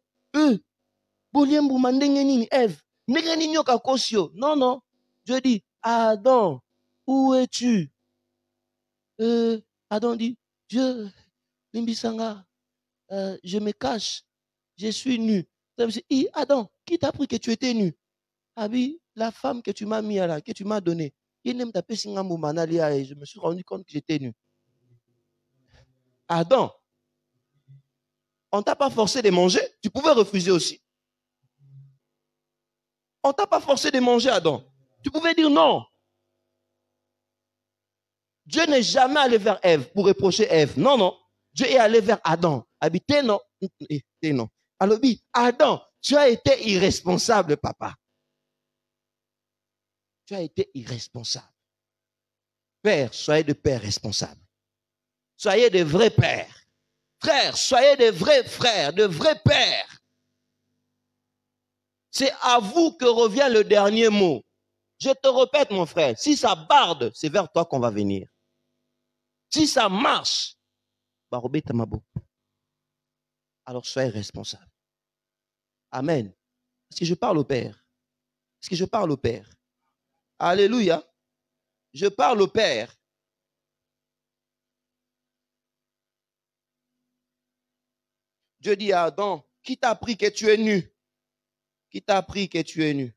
Boliembouma ndengenini Ève. Ndengenini kakosio. Non, non. Dieu dit, Adam, où es-tu? Adam dit, Dieu, Limbisanga, je me cache. Je suis nu. Adam, qui t'a appris que tu étais nu? Abi, la femme que tu m'as mis là, que tu m'as donnée, je me suis rendu compte que j'étais nu. Adam, on ne t'a pas forcé de manger, tu pouvais refuser aussi. On ne t'a pas forcé de manger, Adam. Tu pouvais dire non. Dieu n'est jamais allé vers Ève pour reprocher Ève. Non, non. Dieu est allé vers Adam. Habité, non. Non. Alors, Adam, tu as été irresponsable, papa. Tu as été irresponsable. Père, soyez de pères responsables. Soyez de vrais pères. Frères, soyez de vrais frères, de vrais pères. C'est à vous que revient le dernier mot. Je te répète, mon frère, si ça barde, c'est vers toi qu'on va venir. Si ça marche, alors soyez responsable. Amen. Est-ce que je parle au Père? Est-ce que je parle au Père? Alléluia. Je parle au Père. Dieu dit à Adam, qui t'a appris que tu es nu? Qui t'a appris que tu es nu?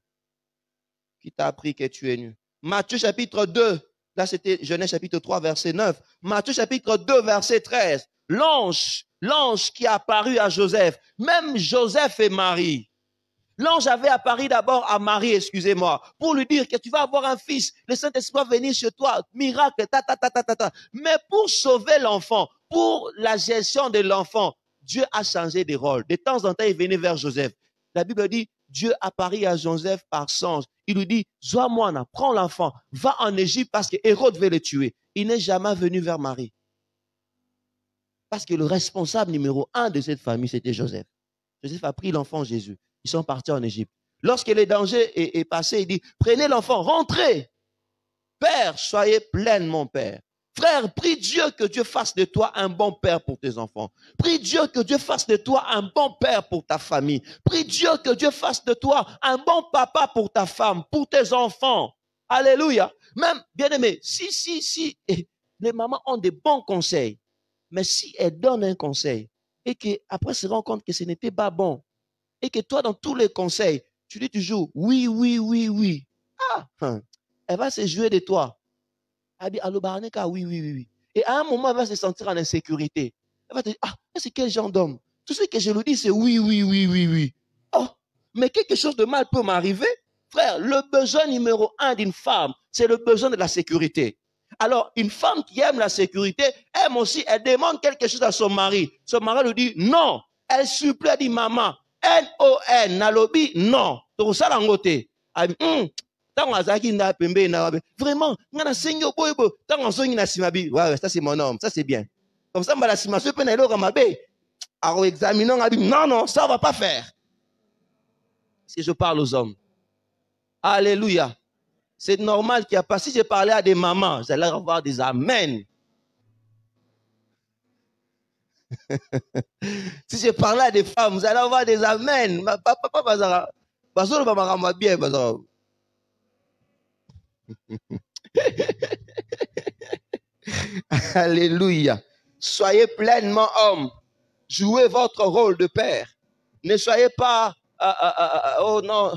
Qui t'a appris que tu es nu? Matthieu chapitre 2. Là, c'était Genèse chapitre 3, verset 9. Matthieu chapitre 2, verset 13. L'ange qui a apparu à Joseph, même Joseph et Marie. L'ange avait apparu d'abord à Marie, excusez-moi, pour lui dire que tu vas avoir un fils, le Saint-Esprit va venir chez toi, miracle, Mais pour sauver l'enfant, pour la gestion de l'enfant, Dieu a changé de rôle. De temps en temps, il venait vers Joseph. La Bible dit, Dieu apparit à Joseph par songe. Il lui dit, Zoa-moi, prends l'enfant, va en Égypte parce que Hérode veut le tuer. Il n'est jamais venu vers Marie. Parce que le responsable numéro 1 de cette famille, c'était Joseph. Joseph a pris l'enfant Jésus. Ils sont partis en Égypte. Lorsque le danger est passé, il dit, prenez l'enfant, rentrez. Père, soyez plein, mon Père. Frère, prie Dieu que Dieu fasse de toi un bon père pour tes enfants. Prie Dieu que Dieu fasse de toi un bon père pour ta famille. Prie Dieu que Dieu fasse de toi un bon papa pour ta femme, pour tes enfants. Alléluia. Même, bien aimé, si, les mamans ont des bons conseils, mais si elles donnent un conseil et qu'après se rend compte que ce n'était pas bon, et que toi, dans tous les conseils, tu dis toujours oui, oui, oui, oui. Elle va se jouer de toi. Elle dit, oui, oui, oui. Et à un moment, elle va se sentir en insécurité. Elle va te dire, c'est quel genre d'homme? Tout ce que je lui dis, c'est oui, oui, oui, oui, oui. Oh, mais quelque chose de mal peut m'arriver. Frère, le besoin numéro 1 d'une femme, c'est le besoin de la sécurité. Alors, une femme qui aime la sécurité, aime aussi, elle demande quelque chose à son mari. Son mari lui dit non. Elle supplie, elle dit maman, N-O-N, nalobi, non. Donc, ça, l'angote. Vraiment, ouais, ça c'est mon homme, ça c'est bien. Comme ça, non, non, ça on va pas faire. Si je parle aux hommes. Alléluia. C'est normal qu'il n'y a pas. Si je parlais à des mamans, vous allez avoir des amen. Si je parlais à des femmes, vous allez avoir des amen. Alléluia. Soyez pleinement hommes. Jouez votre rôle de père. Ne soyez pas, oh non,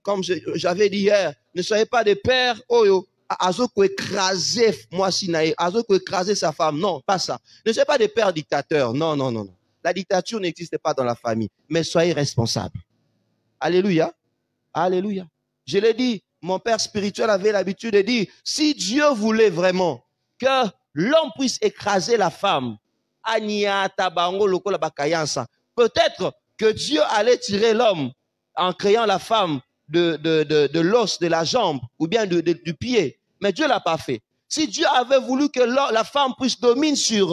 comme j'avais dit hier, ne soyez pas des pères, oh yo, Azoko écraser moi Sinaï, Azoko écraser sa femme. Non, pas ça. Ne soyez pas des pères dictateurs. Non, non, non, non. La dictature n'existe pas dans la famille, mais soyez responsables. Alléluia. Alléluia. Je l'ai dit, mon père spirituel avait l'habitude de dire, si Dieu voulait vraiment que l'homme puisse écraser la femme, peut-être que Dieu allait tirer l'homme en créant la femme de l'os, de la jambe ou bien du pied. Mais Dieu ne l'a pas fait. Si Dieu avait voulu que la femme puisse dominer sur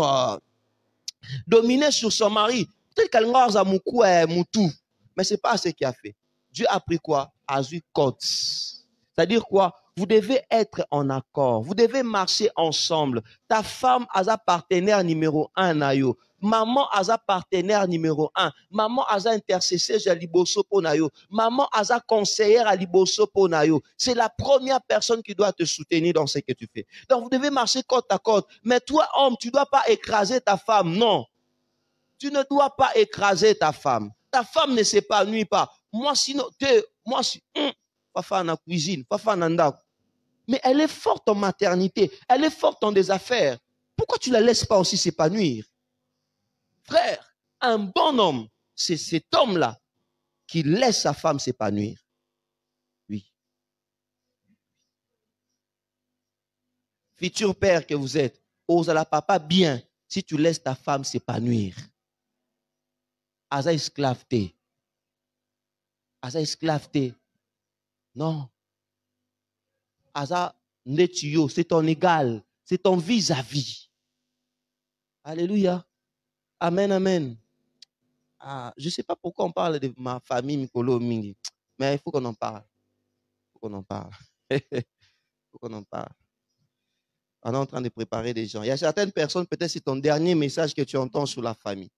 son mari, peut-être qu'elle n'a pas moutou. Mais ce n'est pas ce qu'il a fait. Dieu a pris quoi? Azu Kots. C'est-à-dire quoi? Vous devez être en accord. Vous devez marcher ensemble. Ta femme a sa partenaire numéro 1 nayo. Maman a sa partenaire numéro 1. Maman a sa intercesseur à liboso po nayo. Maman a sa conseillère à liboso po nayo. C'est la première personne qui doit te soutenir dans ce que tu fais. Donc vous devez marcher côte à côte. Mais toi, homme, tu ne dois pas écraser ta femme. Non. Tu ne dois pas écraser ta femme. Ta femme ne s'épanouit pas. Moi, sinon, moi, si, pas faire en cuisine, pas faire en ndako. Mais elle est forte en maternité. Elle est forte en des affaires. Pourquoi tu ne la laisses pas aussi s'épanouir? Frère, un bon homme, c'est cet homme-là qui laisse sa femme s'épanouir. Oui. Futur père que vous êtes, ose à la papa bien si tu laisses ta femme s'épanouir. Asa esclaveté. Asa esclaveté. Non. Asa netio, c'est ton égal, c'est ton vis-à-vis. Alléluia. Amen, amen. Ah, je ne sais pas pourquoi on parle de ma famille Mikolo Mingi, mais il faut qu'on en parle. Il faut qu'on en parle. Il faut qu'on en parle. On est en train de préparer des gens. Il y a certaines personnes, peut-être c'est ton dernier message que tu entends sur la famille.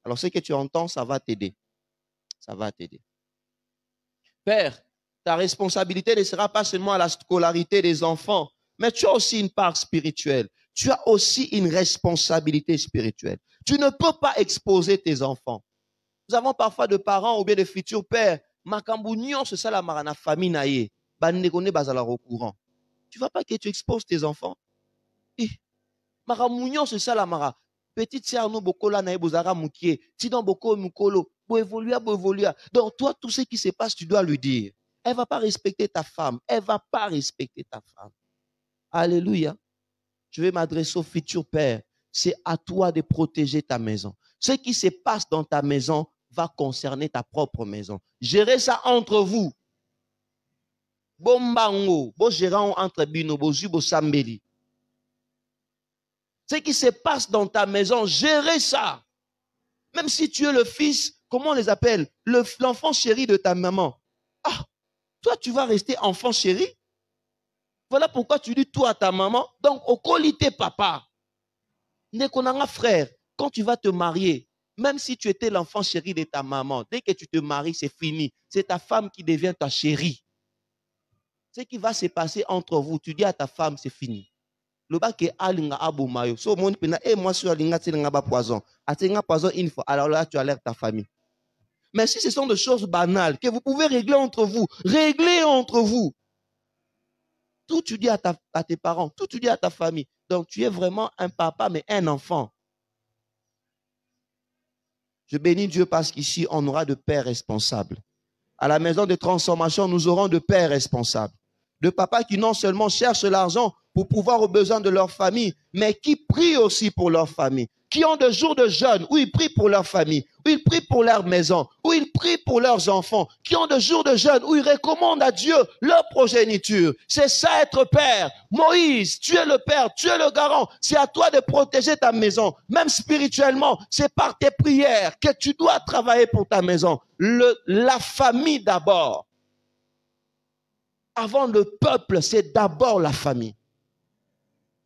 Alors ce que tu entends, ça va t'aider. Ça va t'aider. Père, ta responsabilité ne sera pas seulement à la scolarité des enfants, mais tu as aussi une part spirituelle. Tu as aussi une responsabilité spirituelle. Tu ne peux pas exposer tes enfants. Nous avons parfois de parents ou bien de futurs pères. Makambounion, c'est ça la marana famille naïe. Bandegone bazala au courant. Tu ne vas pas que tu exposes tes enfants. Maramounion, c'est ça la mara. Petite sœur, nous, bokola naïe bozara moukié. Sinon, boko mukolo. Bo évoluer. Donc, toi, tout ce qui se passe, tu dois lui dire. Elle ne va pas respecter ta femme. Elle ne va pas respecter ta femme. Alléluia. Je vais m'adresser au futur père. C'est à toi de protéger ta maison. Ce qui se passe dans ta maison va concerner ta propre maison. Gérez ça entre vous. Bombango, bo gérant entre bino, bo zubo sambeli. Ce qui se passe dans ta maison, gérez ça. Même si tu es le fils, comment on les appelle? L'enfant chéri de ta maman. Ah, toi, tu vas rester enfant chéri? Voilà pourquoi tu dis toi à ta maman. Donc, au qualité papa. Nekonanga frère, quand tu vas te marier, même si tu étais l'enfant chéri de ta maman, dès que tu te maries, c'est fini. C'est ta femme qui devient ta chérie. Ce qui va se passer entre vous, tu dis à ta femme, c'est fini. Le bas que alinga abomayo. So mon pena moi sur alinga tselinga ba poison. Atenga poison une fois. Alors là tu alertes ta famille. Mais si ce sont des choses banales que vous pouvez régler entre vous, réglez entre vous. Tout tu dis à tes parents, tout tu dis à ta famille. Donc tu es vraiment un papa mais un enfant. Je bénis Dieu parce qu'ici on aura de pères responsables. À la maison de transformation, nous aurons de pères responsables. de papas qui non seulement cherchent l'argent pour pouvoir aux besoins de leur famille, mais qui prient aussi pour leur famille, qui ont des jours de jeûne où ils prient pour leur famille, où ils prient pour leur maison, où ils prient pour leurs enfants, qui ont des jours de jeûne où ils recommandent à Dieu leur progéniture. C'est ça être père. Moïse, tu es le père, tu es le garant. C'est à toi de protéger ta maison, même spirituellement. C'est par tes prières que tu dois travailler pour ta maison. La famille d'abord. Avant le peuple, c'est d'abord la famille.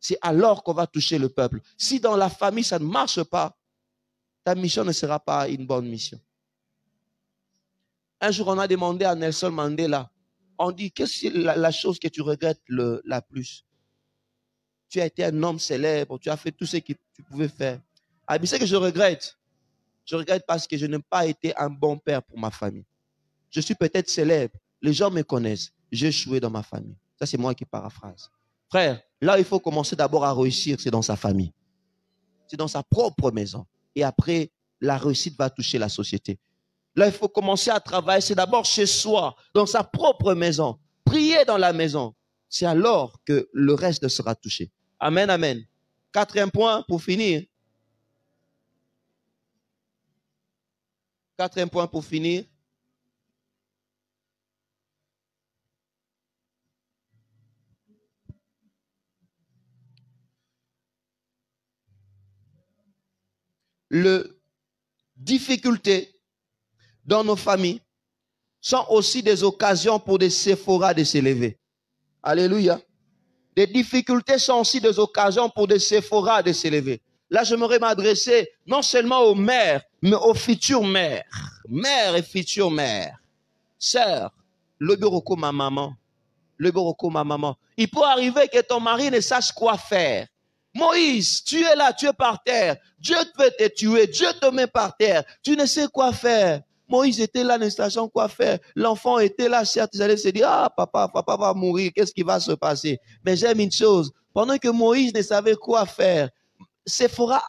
C'est alors qu'on va toucher le peuple. Si dans la famille, ça ne marche pas, ta mission ne sera pas une bonne mission. Un jour, on a demandé à Nelson Mandela, on dit, qu'est-ce que la chose que tu regrettes la plus? Tu as été un homme célèbre, tu as fait tout ce que tu pouvais faire. Ah, mais c'est que je regrette. Je regrette parce que je n'ai pas été un bon père pour ma famille. Je suis peut-être célèbre, les gens me connaissent, j'ai échoué dans ma famille. Ça, c'est moi qui paraphrase. Frère, là, il faut commencer d'abord à réussir, c'est dans sa famille. C'est dans sa propre maison. Et après, la réussite va toucher la société. Là, il faut commencer à travailler, c'est d'abord chez soi, dans sa propre maison. Prier dans la maison. C'est alors que le reste sera touché. Amen, amen. Quatrième point pour finir. Quatrième point pour finir. Les difficultés dans nos familles sont aussi des occasions pour des Séphora de s'élever. Alléluia. Des difficultés sont aussi des occasions pour des Séphora de s'élever. Là, j'aimerais m'adresser non seulement aux mères, mais aux futures mères. Mères et futures mères. Sœurs, le bureau ma maman. Le bureau ma maman. Il peut arriver que ton mari ne sache quoi faire. Moïse, tu es là, tu es par terre. Dieu veut te tuer, Dieu te met par terre. Tu ne sais quoi faire. Moïse était là, ne sachant quoi faire. L'enfant était là, certes, ils allaient se dire, ah, papa va mourir, qu'est-ce qui va se passer? Mais j'aime une chose, pendant que Moïse ne savait quoi faire, Séphora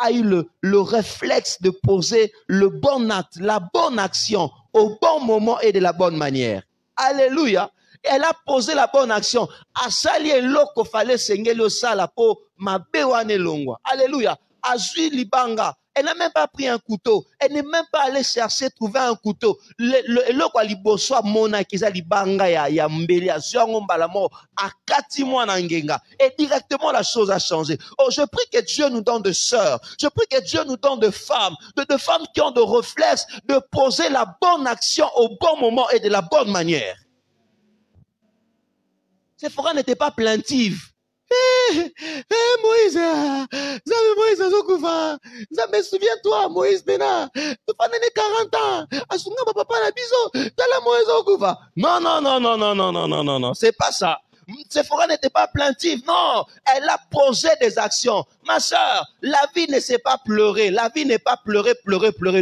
a eu le réflexe de poser le bon acte, la bonne action, au bon moment et de la bonne manière. Alléluia. Elle a posé la bonne action. Asali eloko fallait sengeli sala po mabewane longwa. Alléluia. Azui libanga. Elle n'a même pas pris un couteau. Elle n'est même pas allée chercher, trouver un couteau. Eloko aliboso mona kiza libanga ya mbeli ya ziongo mbalamo akati mwana ngenga. Et directement la chose a changé. Oh, je prie que Dieu nous donne de sœurs. Je prie que Dieu nous donne de femmes qui ont de réflexes de poser la bonne action au bon moment et de la bonne manière. Séphora n'était pas plaintive. Moïse, Moïse, souviens-toi, Moïse, Bena, tu as 40 ans, Asunga, papa, la biso, t'as la Moïse Okufa. Non, c'est pas ça. Séphora n'était pas plaintive, non, elle a posé des actions. Ma soeur, la vie ne s'est pas pleurer, la vie n'est pas pleurer,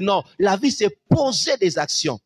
non, la vie c'est poser des actions.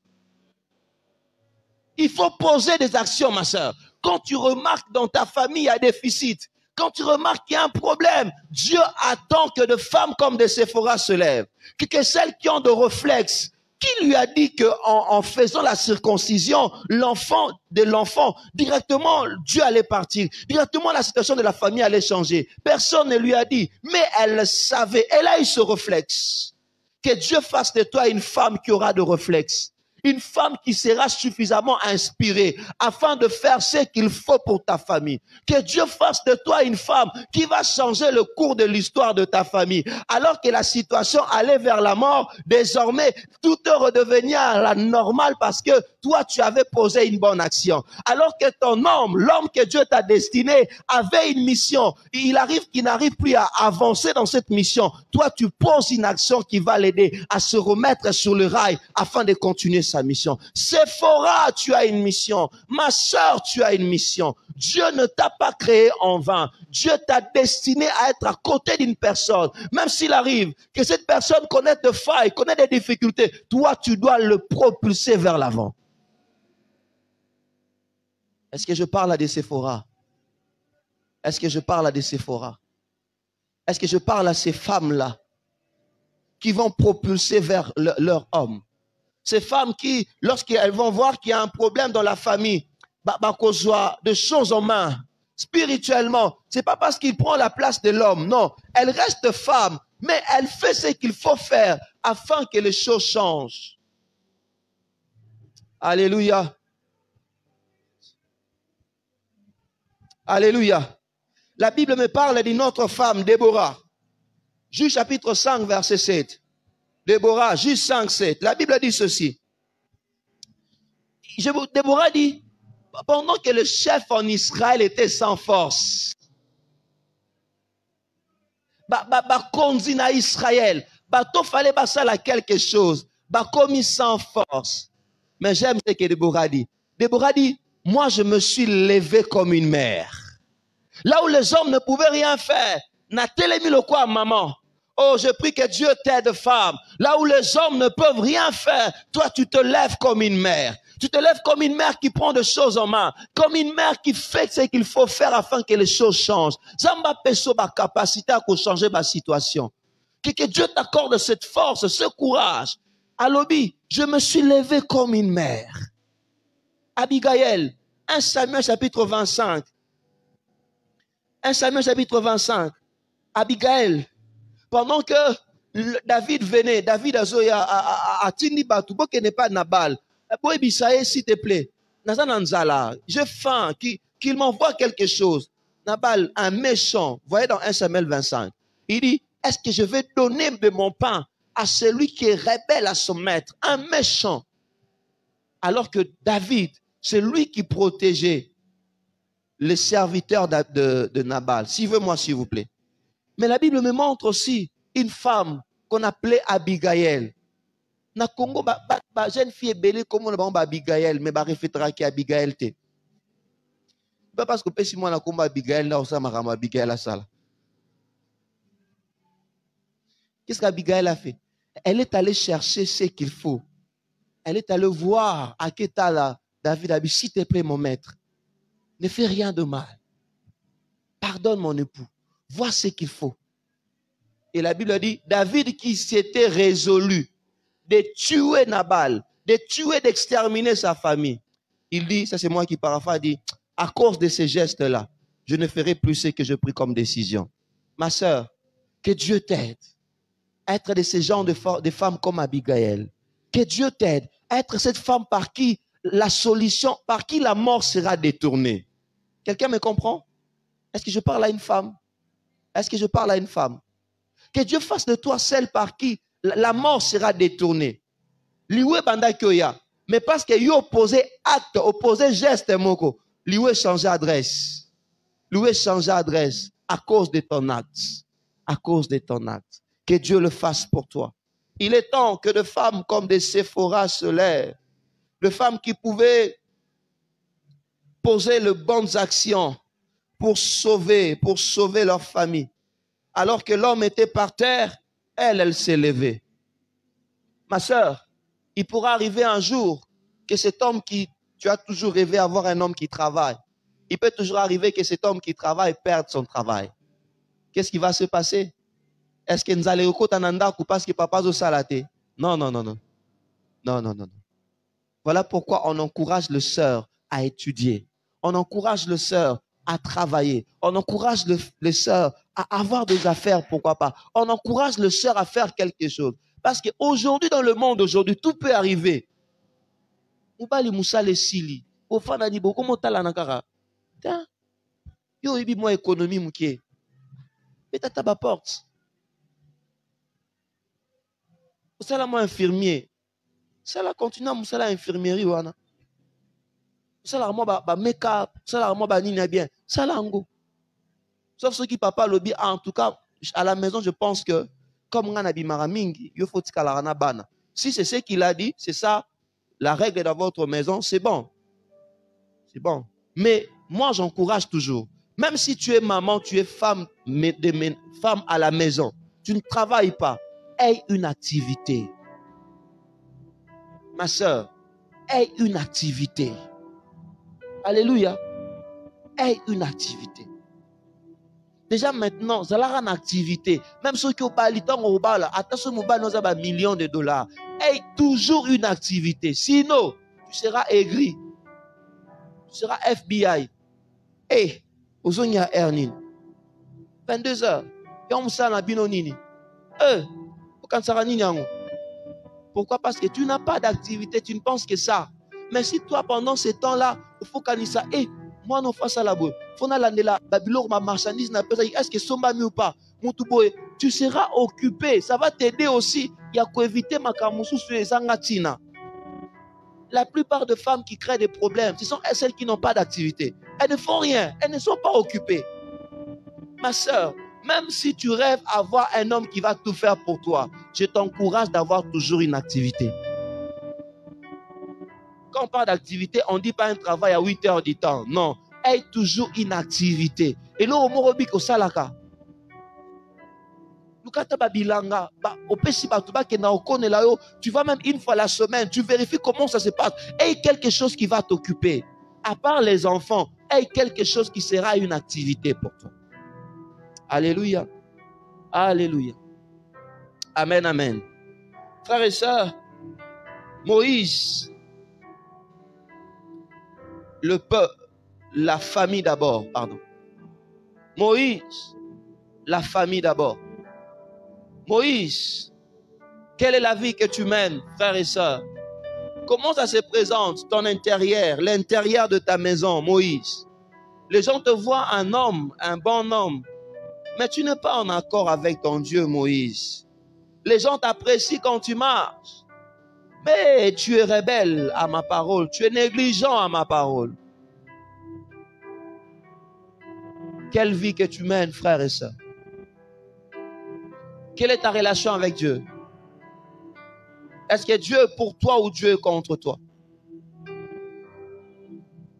Il faut poser des actions, ma soeur. Quand tu remarques dans ta famille, il y a des déficit. Quand tu remarques qu'il y a un problème, Dieu attend que de femmes comme des Séphora se lèvent. Que celles qui ont de réflexes. Qui lui a dit qu'en faisant la circoncision, l'enfant, directement, Dieu allait partir. Directement, la situation de la famille allait changer. Personne ne lui a dit. Mais elle savait. Elle a eu ce réflexe. Que Dieu fasse de toi une femme qui aura de réflexes. Une femme qui sera suffisamment inspirée afin de faire ce qu'il faut pour ta famille. Que Dieu fasse de toi une femme qui va changer le cours de l'histoire de ta famille. Alors que la situation allait vers la mort, désormais, tout te redevenir à la normale parce que toi, tu avais posé une bonne action. Alors que ton homme, l'homme que Dieu t'a destiné, avait une mission. Il arrive qu'il n'arrive plus à avancer dans cette mission. Toi, tu poses une action qui va l'aider à se remettre sur le rail afin de continuer sa mission. Séphora, tu as une mission. Ma sœur, tu as une mission. Dieu ne t'a pas créé en vain. Dieu t'a destiné à être à côté d'une personne. Même s'il arrive que cette personne connaisse des failles, connaisse des difficultés, toi, tu dois le propulser vers l'avant. Est-ce que je parle à des Séphora? Est-ce que je parle à des Séphora? Est-ce que je parle à ces femmes-là qui vont propulser vers leur homme? Ces femmes qui, lorsqu'elles vont voir qu'il y a un problème dans la famille, de choses en main. Spirituellement, c'est pas parce qu'il prend la place de l'homme, non. Elle reste femme, mais elle fait ce qu'il faut faire afin que les choses changent. Alléluia. Alléluia. La Bible me parle d'une autre femme, Déborah. Juge chapitre 5, verset 7. Déborah, Juge 5, 7. La Bible dit ceci. Déborah dit, pendant que le chef en Israël était sans force, konzina Israël, to fallait basala quelque chose, commis sans force. Mais j'aime ce que Déborah dit. Déborah dit, moi je me suis levé comme une mère. Là où les hommes ne pouvaient rien faire, n'a télémis le quoi, maman? Oh, je prie que Dieu t'aide, femme. Là où les hommes ne peuvent rien faire, toi, tu te lèves comme une mère. Tu te lèves comme une mère qui prend des choses en main. Comme une mère qui fait ce qu'il faut faire afin que les choses changent. Zamba peso ba capacité à changer ma situation. Que Dieu t'accorde cette force, ce courage. À l'obi, je me suis levé comme une mère. Abigail, 1 Samuel chapitre 25. 1 Samuel chapitre 25. Abigail, pendant que David venait, David a tini batu, qui n'est pas Nabal. S'il te plaît, j'ai faim, qu'il m'envoie quelque chose. Nabal, un méchant, voyez dans 1 Samuel 25, il dit, est-ce que je vais donner de mon pain à celui qui est rebelle à son maître, un méchant? Alors que David, c'est lui qui protégeait les serviteurs de Nabal. Suivez-moi, s'il vous plaît. Mais la Bible me montre aussi une femme qu'on appelait Abigail. Na Congo, jeune fille belle comme on a Abigail, mais reflétera qui Abigail te. Pas parce que si moi na Congo Abigail, là on s'en Abigail la salle. Qu'est-ce qu'Abigail a fait? Elle est allée chercher ce qu'il faut. Elle est allée voir à quel état David a dit, s'il te plaît mon maître, ne fais rien de mal. Pardonne mon époux. Vois ce qu'il faut. Et la Bible dit, David qui s'était résolu de tuer Nabal, de tuer, d'exterminer sa famille. Il dit, ça c'est moi qui paraphrase, dit, à cause de ces gestes-là, je ne ferai plus ce que je pris comme décision. Ma sœur, que Dieu t'aide à être de ces gens de femmes comme Abigail. Que Dieu t'aide à être cette femme par qui la solution, par qui la mort sera détournée. Quelqu'un me comprend? Est-ce que je parle à une femme? Est-ce que je parle à une femme? Que Dieu fasse de toi celle par qui la mort sera détournée. Liwe banda kyoya. Mais parce que yo opposé acte, opposé geste moko. Liwe changer adresse. Liwe changer adresse à cause de ton acte. À cause de ton acte. Que Dieu le fasse pour toi. Il est temps que de femmes comme des Séphora se lèvent. De femmes qui pouvaient poser les bonnes actions pour sauver leur famille. Alors que l'homme était par terre, elle s'est levée. Ma sœur, il pourra arriver un jour que cet homme tu as toujours rêvé avoir un homme qui travaille. Il peut toujours arriver que cet homme qui travaille perde son travail. Qu'est-ce qui va se passer? Est-ce que nous allons au Tananda ou parce que papa zo salaté? Non, non, non, non. Non, non, non, non. Voilà pourquoi on encourage les sœurs à étudier. On encourage les sœurs à travailler. On encourage les sœurs à avoir des affaires, pourquoi pas. On encourage les sœurs à faire quelque chose. Parce qu'aujourd'hui, dans le monde, aujourd'hui, tout peut arriver. Oubali Moussa le Sili. Au fana di boko motala nakara. Yo ibi mo économie mouké. Peut-être à ma porte. Moussa la mo infirmier. Ça la continue à Moussa la infirmerie wana. Ça la mo ba make-up, ça la mo ba nina bien. Ça la ngo. Sauf ceux qui papa lobby, en tout cas à la maison, je pense que comme on a dit maramingi, il faut tikalarana bana. Si c'est ce qu'il a dit, c'est ça la règle dans votre maison, c'est bon. C'est bon. Mais moi j'encourage toujours. Même si tu es maman, tu es femme à la maison, tu ne travailles pas, aie une activité. Ma soeur, aie une activité. Alléluia. Aie une activité. Déjà maintenant, vous avez une activité. Même ceux qui ont pas le temps, attention, vous avez millions de dollars. Aie toujours une activité. Sinon, tu seras aigri. Tu Tu seras FBI. Eh, Ozonia Ernin. 22h. Pourquoi? Parce que tu n'as pas d'activité, tu ne penses que ça. Mais si toi, pendant ce temps-là, il faut qu'on ça, eh, moi, non, face à la boue, faut na la Babylone, ma marchandise, est-ce que somba mi ou pas? Tu seras occupé. Ça va t'aider aussi. Il y a éviter ma kamoussou sur les angatina. La plupart de femmes qui créent des problèmes, ce sont celles qui n'ont pas d'activité. Elles ne font rien. Elles ne sont pas occupées. Ma soeur, même si tu rêves avoir un homme qui va tout faire pour toi, je t'encourage d'avoir toujours une activité. Quand on parle d'activité, on ne dit pas un travail à 8 heures du temps. Non, aie toujours une activité. Et là, au salaka. Tu vas même une fois la semaine, tu vérifies comment ça se passe. Aie quelque chose qui va t'occuper. À part les enfants, aie quelque chose qui sera une activité pour toi. Alléluia. Alléluia. Amen, amen. Frères et sœurs, Moïse, le peuple, la famille d'abord, pardon. Moïse, la famille d'abord. Moïse, quelle est la vie que tu mènes, frères et sœurs? Comment ça se présente, ton intérieur, l'intérieur de ta maison, Moïse? Les gens te voient un homme, un bon homme, mais tu n'es pas en accord avec ton Dieu, Moïse. Les gens t'apprécient quand tu marches, mais tu es rebelle à ma parole, tu es négligent à ma parole. Quelle vie que tu mènes, frères et sœurs? Quelle est ta relation avec Dieu? Est-ce que Dieu est pour toi ou Dieu est contre toi?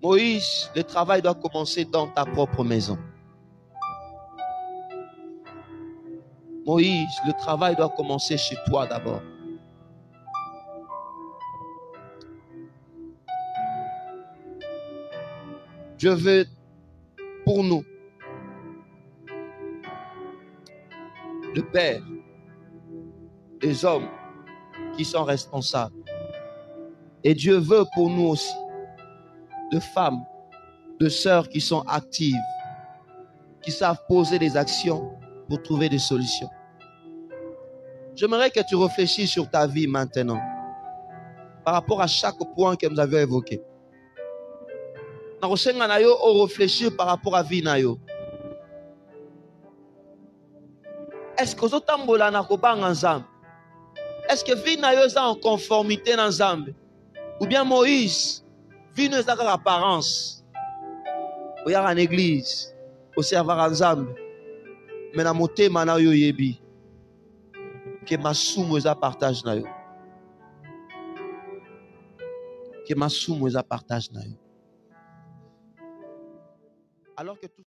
Moïse, le travail doit commencer dans ta propre maison. Moïse, le travail doit commencer chez toi d'abord. Dieu veut pour nous le Père, des hommes qui sont responsables. Et Dieu veut pour nous aussi de femmes, de sœurs qui sont actives, qui savent poser des actions pour trouver des solutions. J'aimerais que tu réfléchisses sur ta vie maintenant, par rapport à chaque point que nous avons évoqué. Réfléchir par rapport à vie nayo. Est-ce que zotambola na kobanga nzambe? Est-ce que vie nayo est en conformité na nzambe? Ou bien Moïse, vie nayo est en apparence? Ou y a en église, au servoir nzambe, mais na motema na yo yebi que masumu eza partage na yo. Que masumu eza partage na yo. Alors que tout